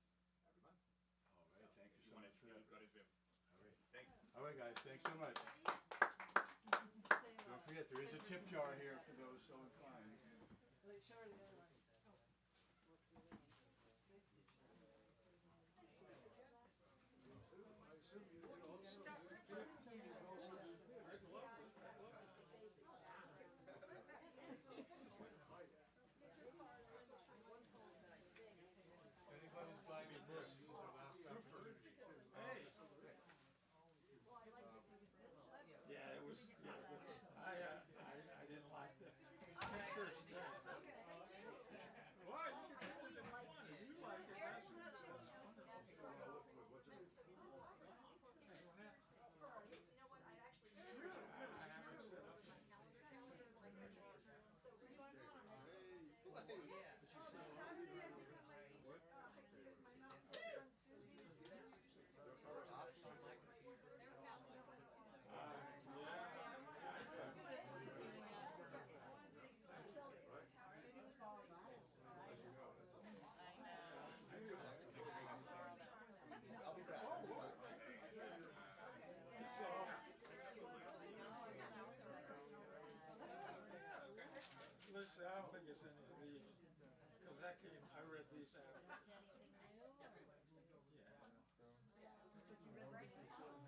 All right, So thank if you you so want much to for that. go to Zoom. All right. Thanks. All right, guys, thanks so much. Don't forget, there is a tip jar here for those so inclined. Anybody's buying a book, this is our last opportunity. Hey. Yeah, it was. Yeah, I didn't like that. First step. Why? You can do what you want. If you like it, that's Listen, I don't think it's any of these, because I read these after.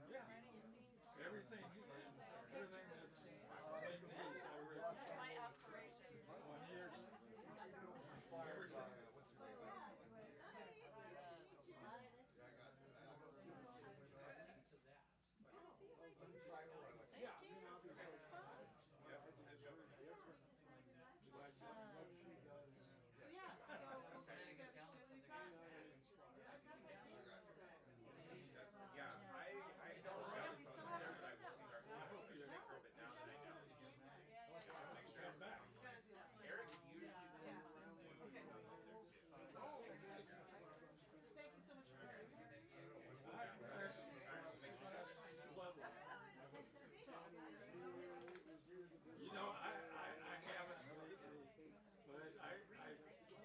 Yeah. Everything that's in these, I read. That's my aspiration. 1 year. Everything. You know, I haven't lately, but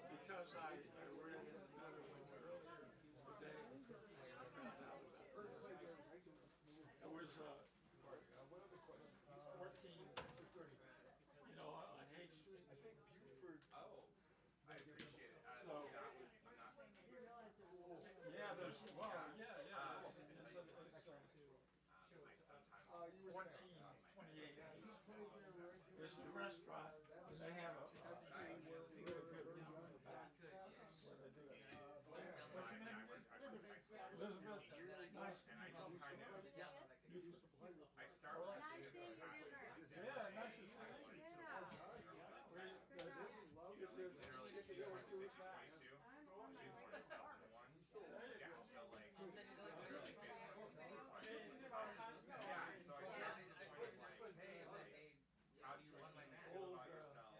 because I read another one earlier today, I found out about this. It was 14, you know, on H Street. Oh, I appreciate it. So, yeah, there's, well, yeah. It's 14, 28. There's a restaurant, and they have a really good room in the back where they do it. What's your name? Elizabeth. Nice. And I just kind of, I started with Nice seeing you. Yeah, nice to see you. literally just 22, 22, 2001. Yeah, so like, literally Facebook. Yeah, so I started just kind of like, hey, like, how do you retain about yourself?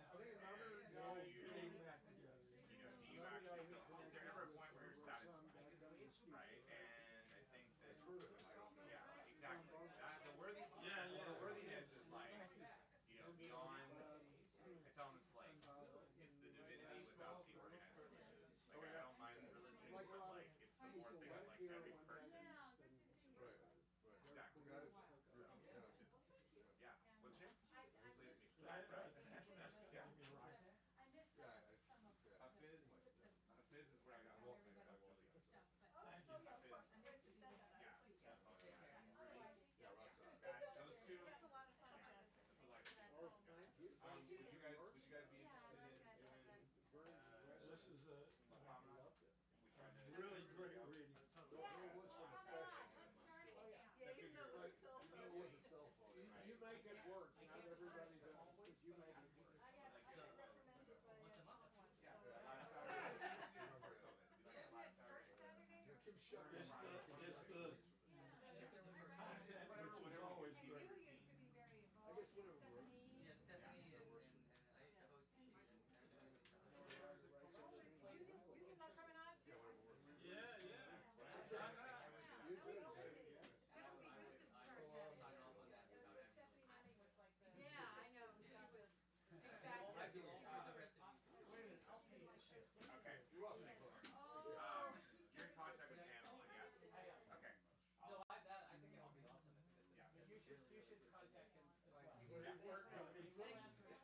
content, which is always And you great. used to be very involved. Stephanie. Yeah, Stephanie and I used to host the show. You did not coming on too? Yeah. That would be good to start that. Stephanie Manning was like the. Yeah, I know. She was exactly. Okay. Oh. You're in contact with Annalyn, yeah. Okay. No, I think that would be awesome. You should contact him as well.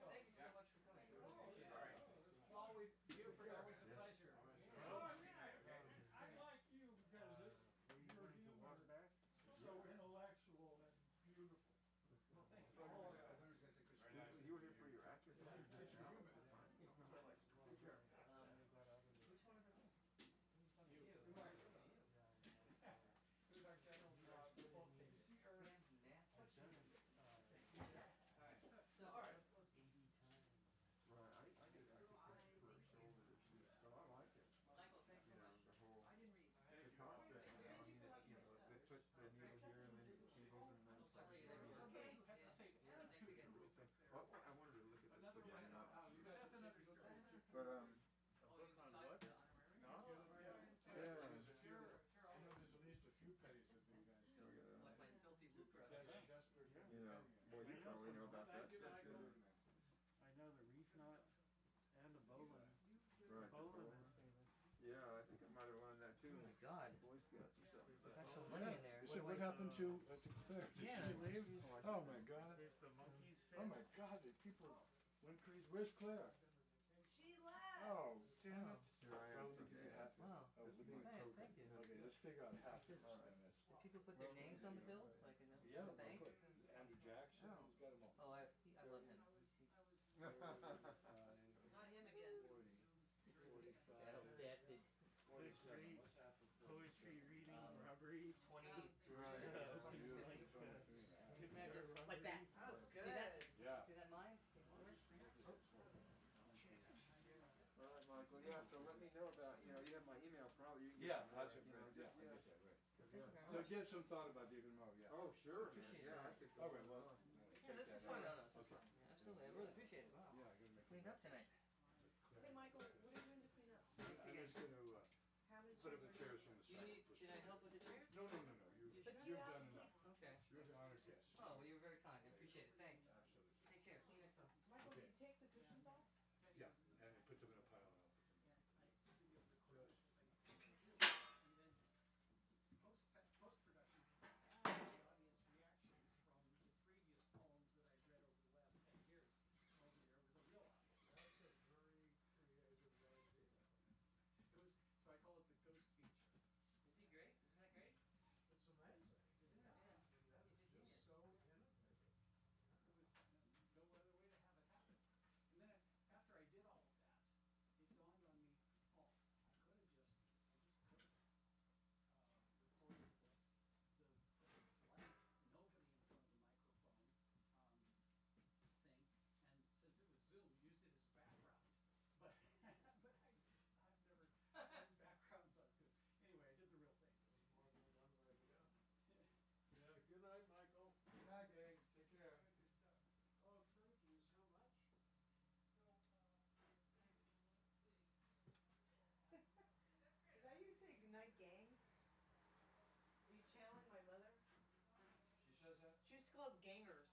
Thank you so much for coming. It's always always a pleasure. I like you because your humor is so intellectual and beautiful. You were here for your actor. But yeah. There's at least a few pennies that you guys do. Like my filthy lucre. You know, well, you probably know about that stuff. I know the reef knot and the bowline. Right. Bowline is famous. Yeah, I think I might have won that too. Oh my God. Boy Scouts or something. There's actual money in there. So what happened to Claire? Did Yeah. she leave? Oh my God. There's the monkey's face. Oh my God, the people went crazy. Where's Claire? She left. Oh, damn it. Here I am Well, we'll give you today. half. Wow. Oh, we'll give you a Hey, token. thank you. Okay, let's figure out half this. Do people put their names on the bills? Like in the Yeah, bank? put Andrew Jackson, Oh. he's got them all. Oh, I love him. Not him again. 45, Bastard. 47, what's half of 47? Poetry reading robbery. 20. Right. Like that. That was good. See that? Yeah. See that mine? All right, Michael. Yeah, so let me know about, you have my email probably. You can Yeah, get how's that, it, you know, yeah, just, I yeah. get that, right. Yeah. So give some thought about even more, yeah. Oh, sure, man. Appreciate Yeah, that. I could go All right, on well, and on. Yeah, this is fun. No, this is fun. Yeah, absolutely. I really appreciate it. Wow. Yeah, I gotta make. Cleaned up tonight. Hey, Michael, what are you doing to clean up? Thanks I'm again. just gonna, How many put up the chairs? chairs from the You side. need, should I help with the chairs? No. You But should. you You've have done to enough. keep. Okay. You're the honored guest. Oh, well, you were very kind. I appreciate it. Thanks. Absolutely. Take care. See you next time. Michael, do you take the cushions off? Yeah, and they put them in a pile and I'll put them in. Post-production, the audience reactions from the previous poems that I've read over the last 10 years. Over there with a real audience. That's a very creative idea. So I call it the ghost feature. Is he great? Isn't that great? It's amazing. Isn't it? Yeah. That He's a was genius. just so innovative. There was no other way to have it happen. And then after I did all of that, it dawned on me, oh, I could have just recorded the blank, nobody in front of the microphone thing, and since it was Zoom, used it as background. But I've never done backgrounds on Zoom. Anyway, I did the real thing. Yeah, good night, Michael. Good night, gang. Take care. Oh, thank you so much. Did I hear you say goodnight, gang? Are you channeling my mother? She says that? She used to call us gangers.